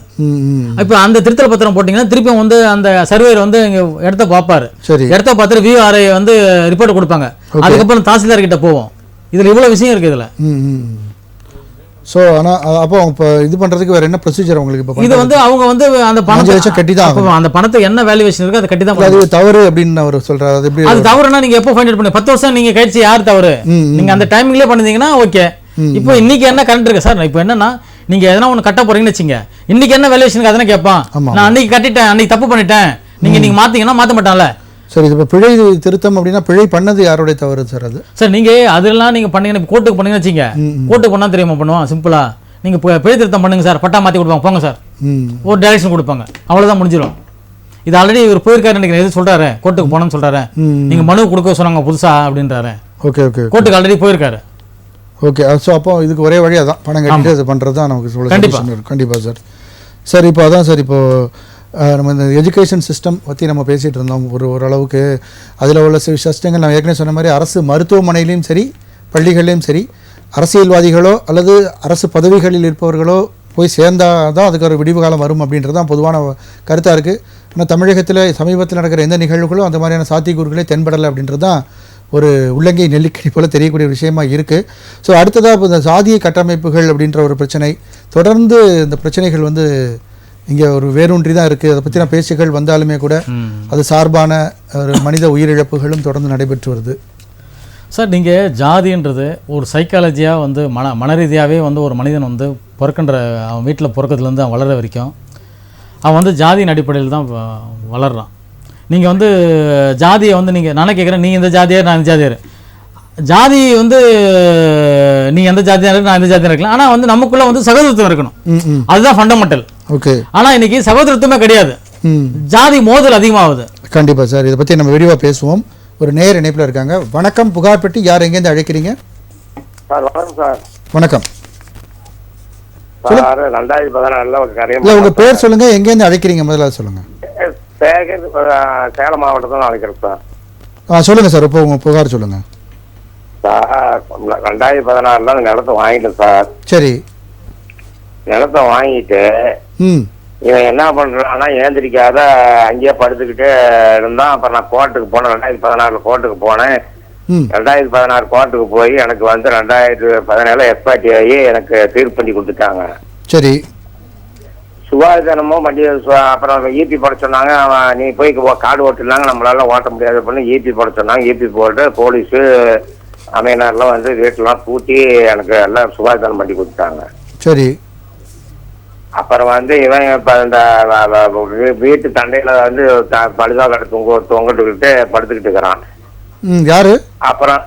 இப்போ அந்த திருத்தல பத்திரம் போட்டீங்கன்னா திருப்பி வந்து அந்த சர்வேயர் வந்து இடத்த பார்ப்பாரு. இடத்த பார்த்துட்டு விஆர்ஐ வந்து ரிப்போர்ட் கொடுப்பாங்க. அதுக்கப்புறம் தாசில்தார் கிட்ட போவோம். இதுல இவ்வளவு விஷயம் இருக்கு இதுல. ஸோ ஆனால் அப்போ இப்போ இது பண்ணுறதுக்கு வேறு என்ன ப்ரொசீஜர் உங்களுக்கு? இப்போ இது வந்து அவங்க வந்து அந்த பணத்தை கட்டி தான் அந்த பணத்தை என்ன வேல்யூவேஷன் இருக்கு அதை கட்டி தான். அது தவறு அப்படின்னு அவர் சொல்றாரு. அது எப்படி? அது தவறுனா நீங்க எப்போ ஃபைண்ட் அவுட் பண்ணி 10 வருஷம் நீங்க கழிச்சு யார் தவறு? நீங்க அந்த டைமிங்லேயே பண்ணிருந்தீங்கன்னா ஓகே. இப்போ இன்னைக்கு என்ன கரண்ட் இருக்கு சார்? இப்போ என்னன்னா நீங்க எதனா ஒன்று கட்ட போறீங்கன்னு வச்சுங்க, இன்னைக்கு என்ன வேல்யூவேஷனுக்கு அதனை கேட்பான். நான் அன்னைக்கு கட்டிட்டேன், அன்னைக்கு தப்பு பண்ணிட்டேன், நீங்க மாத்தீங்கன்னா மாற்ற மாட்டான்ல. சரி, இப்போ பிழை திருத்தம் அப்படின்னா பிழை பண்ணது யாருடைய தவறு சார்? அது சார் நீங்க அதெல்லாம் நீங்க பண்ணீங்கன்னா கோர்ட்டுக்கு பண்ணீங்கன்னு வச்சுங்க, கோர்ட்டுக்கு பண்ணா தெரியுமா பண்ணுவோம் சிம்பிளா. நீங்க பிழை திருத்தம் பண்ணுங்க சார், பட்டா மாற்றி கொடுப்பாங்க, போங்க சார், ஒரு டைரக்ஷன் கொடுப்பாங்க, அவ்வளோதான் முடிஞ்சிடும். இது ஆல்ரெடி இவர் போயிருக்காரு நினைக்கிறேன். எது சொல்றாரு, கோர்ட்டுக்கு போனோம்னு சொல்றாரு. நீங்க மனு கொடுக்க சொன்னாங்க புதுசா அப்படின்றாரு. ஓகே ஓகே, கோர்ட்டுக்கு ஆல்ரெடி போயிருக்காரு. ஓகே, ஸோ அப்போ இதுக்கு ஒரே வழியாக தான் பணம் கட்டிட்டு அது பண்ணுறது தான் நமக்கு சொல்ல. கண்டிப்பாக சார். சார் இப்போ அதான் சார், இப்போ நம்ம இந்த எஜுகேஷன் சிஸ்டம் பற்றி நம்ம பேசிகிட்டு இருந்தோம் ஓரளவுக்கு. அதில் உள்ள சில சட்டங்கள் நான் ஏற்கனவே சொன்ன மாதிரி அரசு மருத்துவமனையிலையும் சரி பள்ளிகள்லையும் சரி அரசியல்வாதிகளோ அல்லது அரசு பதவிகளில் இருப்பவர்களோ போய் சேர்ந்தால் தான் அதுக்கு ஒரு விடிவு காலம் வரும் அப்படின்றது தான் பொதுவான கருத்தாக இருக்குது. ஆனால் தமிழகத்தில் சமீபத்தில் நடக்கிற எந்த நிகழ்வுகளும் அந்த மாதிரியான சாத்தியக்கூறுகளே தென்படலை அப்படின்றது தான் ஒரு உள்ளங்கை நெல்லிக்கடி போல் தெரியக்கூடிய விஷயமா இருக்குது. ஸோ அடுத்ததாக இப்போ இந்த சாதிய கட்டமைப்புகள் அப்படின்ற ஒரு பிரச்சனை, தொடர்ந்து இந்த பிரச்சனைகள் வந்து இங்கே ஒரு வேரூன்றி தான் இருக்குது. அதை பற்றின பேச்சுகள் வந்தாலுமே கூட அது சார்பான ஒரு மனித உயிரிழப்புகளும் தொடர்ந்து நடைபெற்று வருது. சார் நீங்கள் ஜாதின்றது ஒரு சைக்காலஜியாக வந்து மன ரீதியாகவே வந்து ஒரு மனிதன் வந்து பிறக்கின்ற அவன் வீட்டில் பிறக்கிறதுலேருந்து அவன் வளர வரைக்கும் அவன் வந்து ஜாதியின் அடிப்படையில் தான் வளர்றான். நீங்கள் வந்து ஜாதியை வந்து நீங்கள் நானே கேட்குறேன், நீ எந்த ஜாதியார் நான் எந்த ஜாதியார், ஜாதி வந்து நீ எந்த ஜாதியாக இருக்கு நான் எந்த ஜாதியாக இருக்கலாம். ஆனால் வந்து நமக்குள்ளே வந்து சகோதரத்துவம் இருக்கணும், அதுதான் ஃபண்டமெண்டல். ஓகே, ஆனால் இன்னைக்கு சகோதரத்துவமே கிடையாது, ஜாதி மோதல் அதிகமாகுது. கண்டிப்பாக சார், இதை பற்றி நம்ம விரிவாக பேசுவோம். ஒரு நேர் இணைப்பில் இருக்காங்க. வணக்கம், புகார்பட்டி, யார் எங்கேருந்து அழைக்கிறீங்க? சார் வணக்கம் சார். வணக்கம் சார். 2014 இல்லை உங்கள் பேர் சொல்லுங்கள், எங்கேருந்து அழைக்கிறீங்க முதல்ல சொல்லுங்கள். சேலம் மாவட்டத்தில் அழைக்கிறேன் சார். சொல்லுங்கள் சார், இப்போ உங்கள் புகார் சொல்லுங்கள் சார். 2014 நிலத்தை வாங்கிட்டேன் சார். சரி, நிலத்தை வாங்கிட்டு இவன் என்ன பண்றான்னா ஏந்திரிக்காத அங்கேயே படுத்துக்கிட்டு இருந்தான். அப்புறம் நான் கோர்ட்டுக்கு போனேன், 2016 கோர்ட்டுக்கு போனேன். 2016 கோர்ட்டுக்கு போய் எனக்கு வந்து 2017 எக்ஸ்பைரி ஆகி எனக்கு தீர்ப்பு பண்ணி கொடுத்துட்டாங்க. சரி, சுகாதாரமும் வண்டி அப்புறம் ஈபி போட சொன்னாங்க. அவன் நீ போய் கார்டு ஓட்டிருந்தாங்க, நம்மளால ஓட்ட முடியாது பண்ணி ஈபி போட சொன்னாங்க. ஈபி போட்டு போலீஸு அமையினர்லாம் வந்து வீட்டெல்லாம் பூட்டி எனக்கு எல்லாம் சுகாதாரம் பண்ணி கொடுத்துட்டாங்க. சரி, அப்புறம் வந்து இவன் இப்போ இந்த வீட்டு தண்டையில் வந்து பழுதா கடை தொங்கிட்டுக்கிட்டு படுத்துக்கிட்டு இருக்கிறான். யாரு? அப்புறம்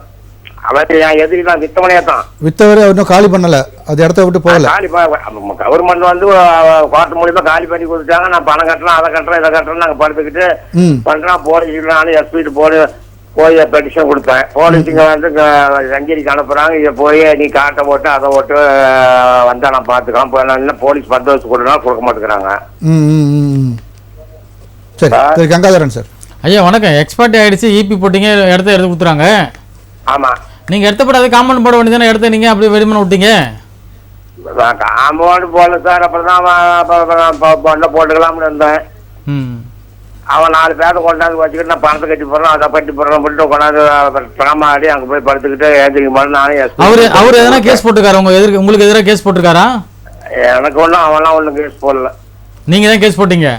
அவன் என் எதிரி தான், வித்தவனே தான். வித்தவரே இன்னும் காலி பண்ணல, அது இடத்த விட்டு போகல. காலி கவர்மெண்ட் வந்து கோர்ட் மூலியமா காலி பண்ணி கொடுத்துட்டாங்க. நான் பணம் கட்டுறேன், அதை கட்டுறேன், இதை கட்டுறேன், நாங்கள் படுத்துக்கிட்டு பண்றான். போலீஸ் நானும் எஸ்பிட்டு போய் பெட்டிஷன் கொடுத்தேன். போலீஸுங்க வந்து ரங்கேரிக்கு அனுப்புறாங்க. இதை போய் நீ காட்டை போட்டு அதை போட்டு வந்தா நான் பார்த்துக்கலாம். இன்னும் போலீஸ் 10 வருஷம் கொடுக்க மாட்டேங்கிறாங்க. சரி, கங்காதரன் சார். ஐயா வணக்கம். எக்ஸ்பர்ட் ஆயிடுச்சு, ஈபி போட்டீங்க, இடத்த எடுத்து கொடுத்துறாங்க. ஆமா, நீங்க இடத்த போட அதை காம்பவுண்ட் போட வேண்டியதானே, இடத்த நீங்க அப்படி வெடிமனை விட்டீங்க. காம்பவுண்ட் போடல சார். அப்புறம் தான் பொண்ணை போட்டுக்கலாம்னு இருந்தேன். அவன் 4 பேரை கொண்டாந்து வச்சுக்கிட்டு நான் பணத்தை கட்டி போடுறேன், அதை கட்டி போடுறேன் போட்டு கொண்டாந்து பணமாடி அங்கே போய் படுத்துக்கிட்டு ஏந்திரிக்க மாட்டேன். நானே அவர் எதனா கேஸ் போட்டுருக்காரு உங்களுக்கு எதிராக கேஸ் போட்டிருக்காரா? எனக்கு ஒன்றும் அவன்லாம் ஒன்றும் கேஸ் போடல. நீங்க தான் கேஸ் போட்டீங்க?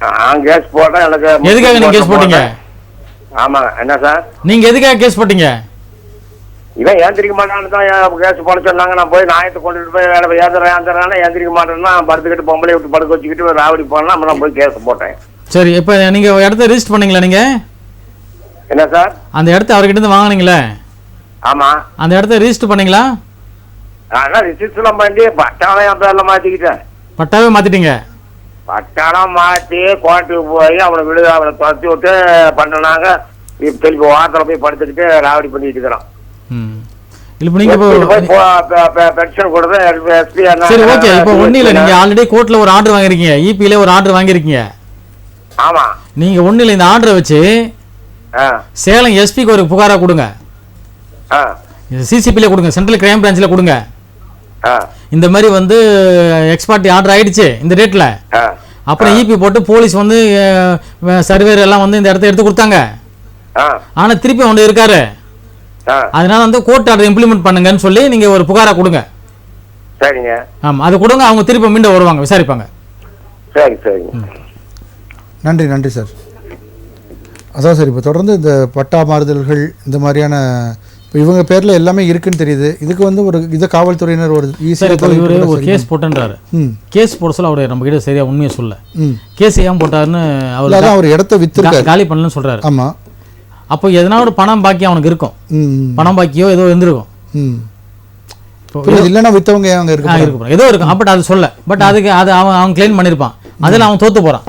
நான் கேஸ் போட்டேன். எனக்கு எதுக்காக நீங்க கேஸ் போட்டீங்க? ஆமாங்க. என்ன சார் நீங்க எதுக்காக கேஸ் போட்டீங்க? இவன் ஏந்திரிக்க மாட்டான்னு தான் கேஸ் போட சொன்னாங்க. நான் போய் நாயத்தை கொண்டுட்டு போய் வேலை ஏந்திரேன் ஏந்திரிக்க மாட்டேன்னா படுத்துக்கிட்டு பொம்பளை விட்டு படுக்க வச்சுக்கிட்டு ராவடி போனா நான் போய் கேஸ் போட்டேன். சரி, இப்போ நீங்க இடத்த ரிஜிஸ்டர் பண்ணீங்களா? நீங்க என்ன சார் அந்த இடத்த அவர்கிட்ட இருந்து வாங்குனீங்களே? ஆமா. அந்த இடத்த ரிஜிஸ்டர் பண்ணீங்களா? அதான் ரிஜிஸ்டர்லாம் பண்ணி பட்டாளம் என் பேர்ல மாத்திக்கிட்டேன். பட்டாவே மாத்திட்டீங்க? பட்டாளம் மாற்றி கோர்ட்டுக்கு போய் அவனை அவனை துரத்தி விட்டு பண்ணனாங்க. இப்போ திருப்பி வாரத்தில் போய் படுத்துக்கிட்டு ராவடி பண்ணிட்டு இருக்கிறான். இப்போ நீங்க பென்ஷன் கொடுத்து எஸ்பி. சரி, ஓகே. இப்போ ஒன்றும் இல்லை, நீங்க ஆல்ரெடி கோர்ட்ல ஒரு ஆர்டர் வாங்கிருக்கீங்க, இபில ஒரு ஆர்டர் வாங்கிருக்கீங்க. ஆமா. நீங்க ஒன்றும் இல்லை, இந்த ஆர்டரை வச்சு சேலம் எஸ்பிக்கு ஒரு புகாரா கொடுங்க. சிசிபில கொடுங்க, சென்ட்ரல் கிரைம் பிரான்ச்ல கொடுங்க. இந்த மாதிரி வந்து எக்ஸ்பர்ட் ஆர்டர் ஆயிடுச்சு இந்த டேட்ல. அப்புறம் இபி போட்டு போலீஸ் வந்து சர்வேர் எல்லாம் வந்து இந்த இடத்த எடுத்து கொடுத்தாங்க. ஆனா திருப்பி ஒன்று இருக்காரு, அதனால வந்து கோர்ட் ஆர்டர் இம்ப்ளிமெண்ட் பண்ணுங்கன்னு சொல்லி நீங்க ஒரு புகாரா கொடுங்க. சரிங்க. ஆமா, அது கொடுங்க. அவங்க திருப்பி மீண்டும் வருவாங்க, விசாரிப்பாங்க. சரி சரிங்க. நன்றி சார். அதான் சார், இப்போ தொடர்ந்து இந்த பட்டா மாறுதல்கள் இந்த மாதிரியான இப்போ இவங்க பேர்ல எல்லாமே இருக்குன்னு தெரியுது. இதுக்கு வந்து ஒரு இதை காவல்துறையினர் ஒரு ஈஸியாக ஒரு கேஸ் போட்டுன்றாரு. கேஸ் போட சொல்ல அவர் நம்ம கிட்ட சரியா உண்மையை சொல்ல. கேஸ் ஏன் போட்டாருன்னு அவர் இடத்த வித்து காலி பண்ணலன்னு சொல்றாரு. ஆமா. அப்போ எதனா ஒரு பணம் பாக்கி அவனுக்கு இருக்கும், பணம் பாக்கியோ ஏதோ இருந்திருக்கும். இல்லைன்னா வித்தவங்க அங்கே இருக்கு ஏதோ இருக்கும். பட் அது சொல்ல, பட் அதுக்கு அது அவன் கிளைம் பண்ணியிருப்பான். அதில் அவன் தோத்து போறான்.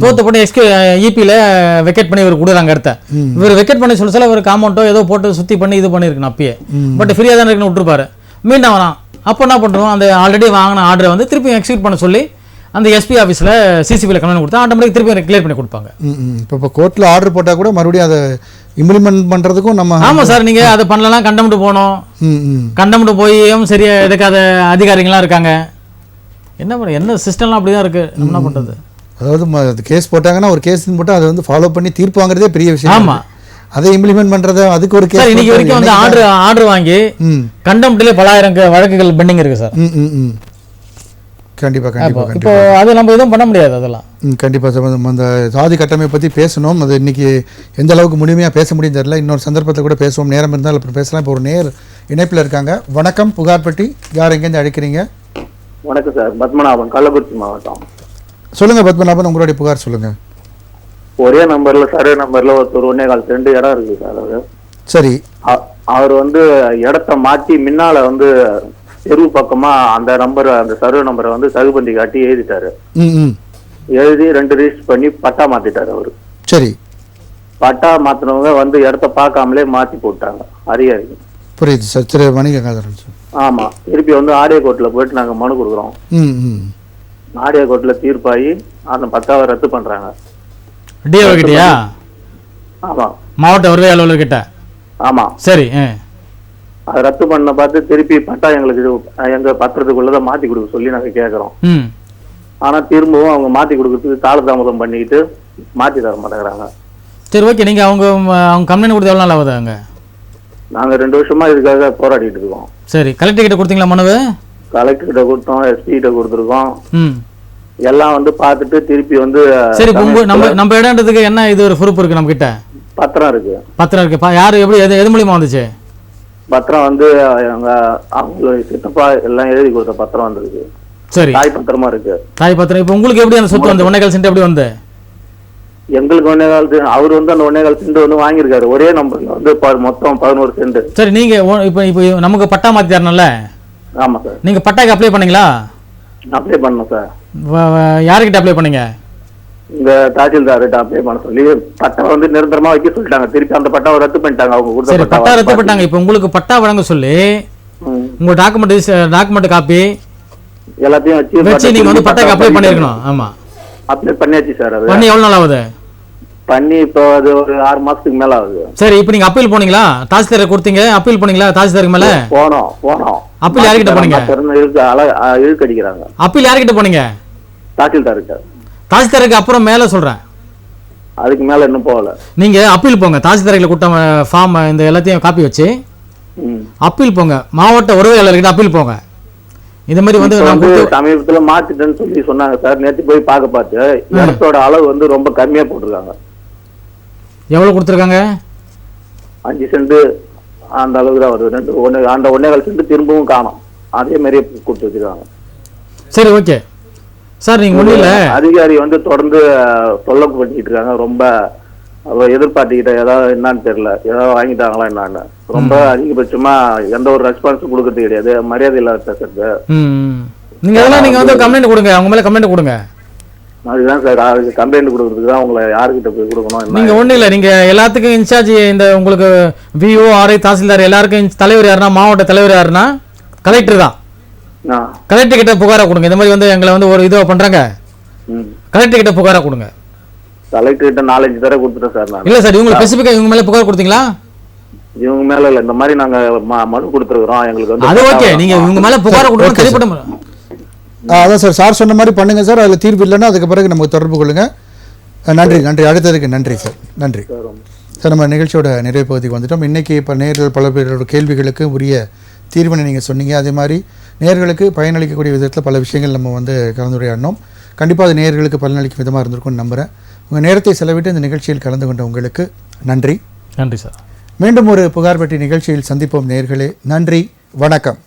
தோத்து போட்டு இபில வெக்கெட் பண்ணி இவர் கொடுக்குறாங்க இடத்த. இவர் வெக்கெட் பண்ணி சொல்ல இவர் காம்பவுண்டோ ஏதோ போட்டு சுத்தி பண்ணி இது பண்ணிருக்கணும் அப்பயே. பட் ஃப்ரீயா தான் இருக்குன்னு விட்டுருப்பாரு. மீண்டும் வரான். அப்போ என்ன பண்ணுறோம், அந்த ஆல்ரெடி வாங்கின ஆர்டரை வந்து திருப்பி எக்ஸிக்யூட் பண்ண சொல்லி அந்த எஸ்பி ஆஃபீஸில் சிசிபியில் கம்ப்ளைண்ட் கொடுத்தா ஆட்டோமேட்டிக் திருப்பி கிளியர் பண்ணி கொடுப்பாங்க. இப்போ கோர்ட்டில் ஆர்டர் போட்டால் கூட மறுபடியும் அதை இம்ப்ளிமெண்ட் பண்ணுறதுக்கும் நம்ம. ஆமாம் சார், நீங்கள் அதை பண்ணலாம். கண்டம்ட்டு போகணும். கண்டம்ட்டு போயும் சரியா எடுக்காத அதிகாரிகள்லாம் இருக்காங்க. என்ன பண்ண, என்ன சிஸ்டம்லாம் அப்படி தான் இருக்குது. நம்ம என்ன பண்ணுறது? அதாவது கேஸ் போட்டாங்கன்னா ஒரு கேஸ் போட்டு அதை வந்து ஃபாலோ பண்ணி தீர்ப்பு வாங்குறதே பெரிய விஷயம். ஆமாம், அதை இம்ப்ளிமெண்ட் பண்றது அதுக்கு ஒரு கேஸ். இன்னைக்கு வரைக்கும் வந்து ஆர்டர் வாங்கி கண்டம்ட்லேயே பலாயிரம் வழக்குகள் பெண்டிங் இருக்கு சார். கண்டிப்பா கண்டிப்பா. இப்போ அது நம்ம எதுவும் பண்ண முடியாது. அதெல்லாம் கண்டிப்பா சார். அந்த சாதி கட்டமைப்பை பற்றி பேசணும். அது இன்னைக்கு எந்த அளவுக்கு முழுமையாக பேச முடியும் தெரியல. இன்னொரு சந்தர்ப்பத்தில் கூட பேசுவோம், நேரம் இருந்தால் அப்புறம் பேசலாம். இப்போ ஒரு நேர் இணைப்பில் இருக்காங்க. வணக்கம், புகார்பட்டி. யார் எங்கேருந்து அழைக்கிறீங்க? வணக்கம் சார், பத்மநாபன், கள்ளக்குறிச்சி மாவட்டம். சொல்லுங்க பத்மநாபன், உங்களுடைய புகார் சொல்லுங்க. ஒரே நம்பர்ல சர்வே நம்பர்ல ஒருத்தர் 1.25 2 இடம் இருக்கு சார். அவரு சரி, அவர் வந்து இடத்த மாற்றி முன்னால வந்து தெருவு பக்கமா அந்த நம்பர், அந்த சர்வே நம்பரை வந்து சகுபந்தி காட்டி எழுதிட்டாரு. எழுதி 2 ரிஜிஸ்டர் பண்ணி பட்டா மாத்திட்டாரு அவரு. சரி, பட்டா மாத்தினவங்க வந்து இடத்த பார்க்காமலே மாத்தி போட்டாங்க அதிகாரி. புரியுது சார். சரி, வணிகங்காதரன் சார். ஆமா, திருப்பி வந்து ஆடியோ கோர்ட்ல போயிட்டு நாங்க மனு கொடுக்குறோம். ஆடியோ கோர்ட்ல தீர்ப்பாகி அந்த பட்டாவை ரத்து பண்றாங்க. டிஓ கிட்டயா? ஆமா, மாவட்ட வருவாய் அலுவலர் கிட்ட. ஆமா, சரி. அதை ரத்து பண்ண பார்த்து திருப்பி பட்டா எங்களுக்கு எங்க பத்திரத்துக்குள்ளதான் மாத்தி கொடுக்க சொல்லி நாங்க கேட்கறோம். ஆனா திரும்பவும் அவங்க மாத்தி கொடுக்கறதுக்கு காலதாமதம் பண்ணிக்கிட்டு மாத்தி தர மாட்டேங்கிறாங்க. சரி, ஓகே. நீங்க அவங்க கம்ப்ளைண்ட் கொடுத்து எவ்வளவு நாள் ஆகுது? அங்க நாங்க 2 வருஷமா இதுக்காக போராடிட்டு இருக்கோம். சரி, கலெக்டர் கிட்ட கொடுத்தீங்களா மனுவு? கலெக்டர் கிட்ட கொடுத்தோம், எஸ்பி கிட்ட கொடுத்துருக்கோம். எல்லாம் வந்து பார்த்துட்டு திருப்பி வந்து சரி, நம்ம இடம்ன்றதுக்கு என்ன இது ஒரு ப்ரூஃப் இருக்கு நம்ம கிட்ட? பத்திரம் இருக்கு. பத்திரம் இருக்கு. யாரு எப்படி எது மூலியமா வந்துச்சு பத்திரம்? வந்து அவங்க சித்தப்பா எல்லாம் எழுதி கொடுத்த பத்திரம் வந்திருக்கு. சரி, தாய் பத்திரமா இருக்கு. தாய் பத்திரம். இப்போ உங்களுக்கு எப்படி அந்த சொத்து வந்து 1.25 சென்ட் எப்படி வந்து? எங்களுக்கு 1.25 சென்ட், அவர் வந்து அந்த 1.25 சென்ட் வந்து வாங்கியிருக்காரு. ஒரே நம்பர்ல வந்து மொத்தம் 11 சென்ட். சரி, நீங்க இப்போ நமக்கு பட்டா மாத்தி தரணும்ல? ஆமா சார். நீங்க பட்டாக்கு அப்ளை பண்ணீங்களா? அப்ளை பண்ணோம் சார். யாருக்கிட்ட அப்ளை பண்ணீங்க? இந்த தாசில்தார்கிட்ட அப்ளை பண்ண சொல்லி பட்டா வந்து நிரந்தரமா வைக்க சொல்லிட்டாங்க. திருப்பி அந்த பட்டாவை ரத்து பண்ணிட்டாங்க. அவங்க கொடுத்த பட்டா ரத்து பண்ணிட்டாங்க. இப்போ உங்களுக்கு பட்டா வழங்க சொல்லி உங்க டாக்குமெண்ட் காப்பி எல்லாத்தையும் வச்சு நீங்க வந்து பட்டாக்கு அப்ளை பண்ணிருக்கணும். ஆமா, அப்ளை பண்ணியாச்சு சார். அது பண்ணி எவ்வளவு நாள் ஆகுது? பண்ணி இப்போ அது ஒரு 6 மாசத்துக்கு மேல ஆகுது. சரி, இப்போ நீங்க அப்பீல் போனீங்களா? தாசில்தார் கொடுத்தீங்க, அப்பீல் போனீங்களா தாசில்தாருக்கு மேல? போனோம். அப்பீல் யார்கிட்ட போனீங்க? இழுக்கடிக்கிறாங்க. அப்பீல் யார்கிட்ட போனீங்க? தாசில்தார்கிட்ட. தாசில்தாருக்கு அப்புறம் மேல சொல்றேன், அதுக்கு மேல இன்னும் போகல. நீங்க அப்பீல் போங்க. தாசில்தாரில் கூட்டம் ஃபார்ம் இந்த எல்லாத்தையும் காப்பி வச்சு அப்பீல் போங்க. மாவட்ட உறவையாளர்கிட்ட அப்பீல் போங்க. இந்த மாதிரி வந்து சமீபத்துல மாத்திட்டேன்னு சொல்லி சொன்னாங்க சார். நேற்று போய் பார்க்க பார்த்து இடத்தோட அளவு வந்து ரொம்ப கம்மியா போட்டிருக்காங்க. எவ்வளவு கொடுத்துருக்காங்க? 5 சென்ட் அந்த அளவுக்கு தான் வருது. அந்த 1.25 சென்ட் திரும்பவும் காணும். அதே மாதிரியே கொடுத்து வச்சிருக்காங்க. சரி, ஓகே சார். நீங்க ஒண்ணு இல்ல, அதிகாரி வந்து தொடர்ந்து தொல்லை பண்ணிட்டு இருக்காங்க. ரொம்ப எதிர்பார்த்துக்கிட்ட ஏதாவது என்னன்னு தெரியல, ஏதாவது வாங்கிட்டாங்களா என்னன்னு. ரொம்ப அதிகபட்சமா எந்த ஒரு ரெஸ்பான்ஸும் கொடுக்கறது கிடையாது. மரியாதை இல்லாத பேசுறது. நீங்க அதெல்லாம் நீங்க வந்து கம்ப்ளைண்ட் கொடுங்க, அவங்க மேல கம்ப்ளைண்ட் கொடுங்க. அதுதான் சார், அதுக்கு கம்ப்ளைண்ட் கொடுக்கறதுக்கு தான் உங்களை யாருக்கிட்ட போய் கொடுக்கணும். நீங்க ஒண்ணு இல்ல, நீங்க எல்லாத்துக்கும் இன்சார்ஜ் இந்த உங்களுக்கு விஓ ஆர்ஐ தாசில்தார் எல்லாருக்கும் தலைவர் யாருன்னா, மாவட்ட தலைவர் யாருன்னா கலெக்டர் தான். கலெக்டர் கிட்ட புகாரா கொடுங்க. இந்த மாதிரி வந்து எங்களை வந்து ஒரு இதுவா பண்றாங்க, கலெக்டர் கிட்ட புகாரா கொடுங்க. கலெக்டர் கிட்ட 4-5 தடவை கொடுத்துட்டேன் சார் நான். இல்ல சார், இவங்க ஸ்பெசிஃபிக்கா இவங்க மேல புகார் கொடுத்தீங்களா? இவங்க மேல இல்ல, இந்த மாதிரி நாங்க மனு கொடுத்துருக்கோம். எங்களுக்கு வந்து அது ஓகே, நீங்க இவங்க மேல புகார் கொடுக்கணும் தெரியப்படும். அதான் சார், சார் சொன்ன மாதிரி பண்ணுங்க சார். அதில் தீர்வு இல்லைன்னா அதுக்கு பிறகு நமக்கு தொடர்பு கொள்ளுங்க. நன்றி, நன்றி. அடுத்ததுக்கு நன்றி சார். நன்றி சார். நம்ம நிகழ்ச்சியோட நிறைவு பகுதிக்கு வந்துட்டோம். இன்னைக்கு இப்போ நேர்கள் பல பேரோட கேள்விகளுக்கு உரிய தீர்வினை நீங்கள் சொன்னீங்க. அதே மாதிரி நேர்களுக்கு பயனளிக்கக்கூடிய விதத்தில் பல விஷயங்கள் நம்ம வந்து கலந்துரையாடினோம். கண்டிப்பாக அது நேர்களுக்கு பலனளிக்கும் விதமாக இருந்திருக்கும்னு நம்புகிறேன். உங்கள் நேரத்தை செலவிட்டு இந்த நிகழ்ச்சியில் கலந்து கொண்ட உங்களுக்கு நன்றி. நன்றி சார். மீண்டும் ஒரு புகார் பெட்டி நிகழ்ச்சியில் சந்திப்போம் நேர்களே. நன்றி, வணக்கம்.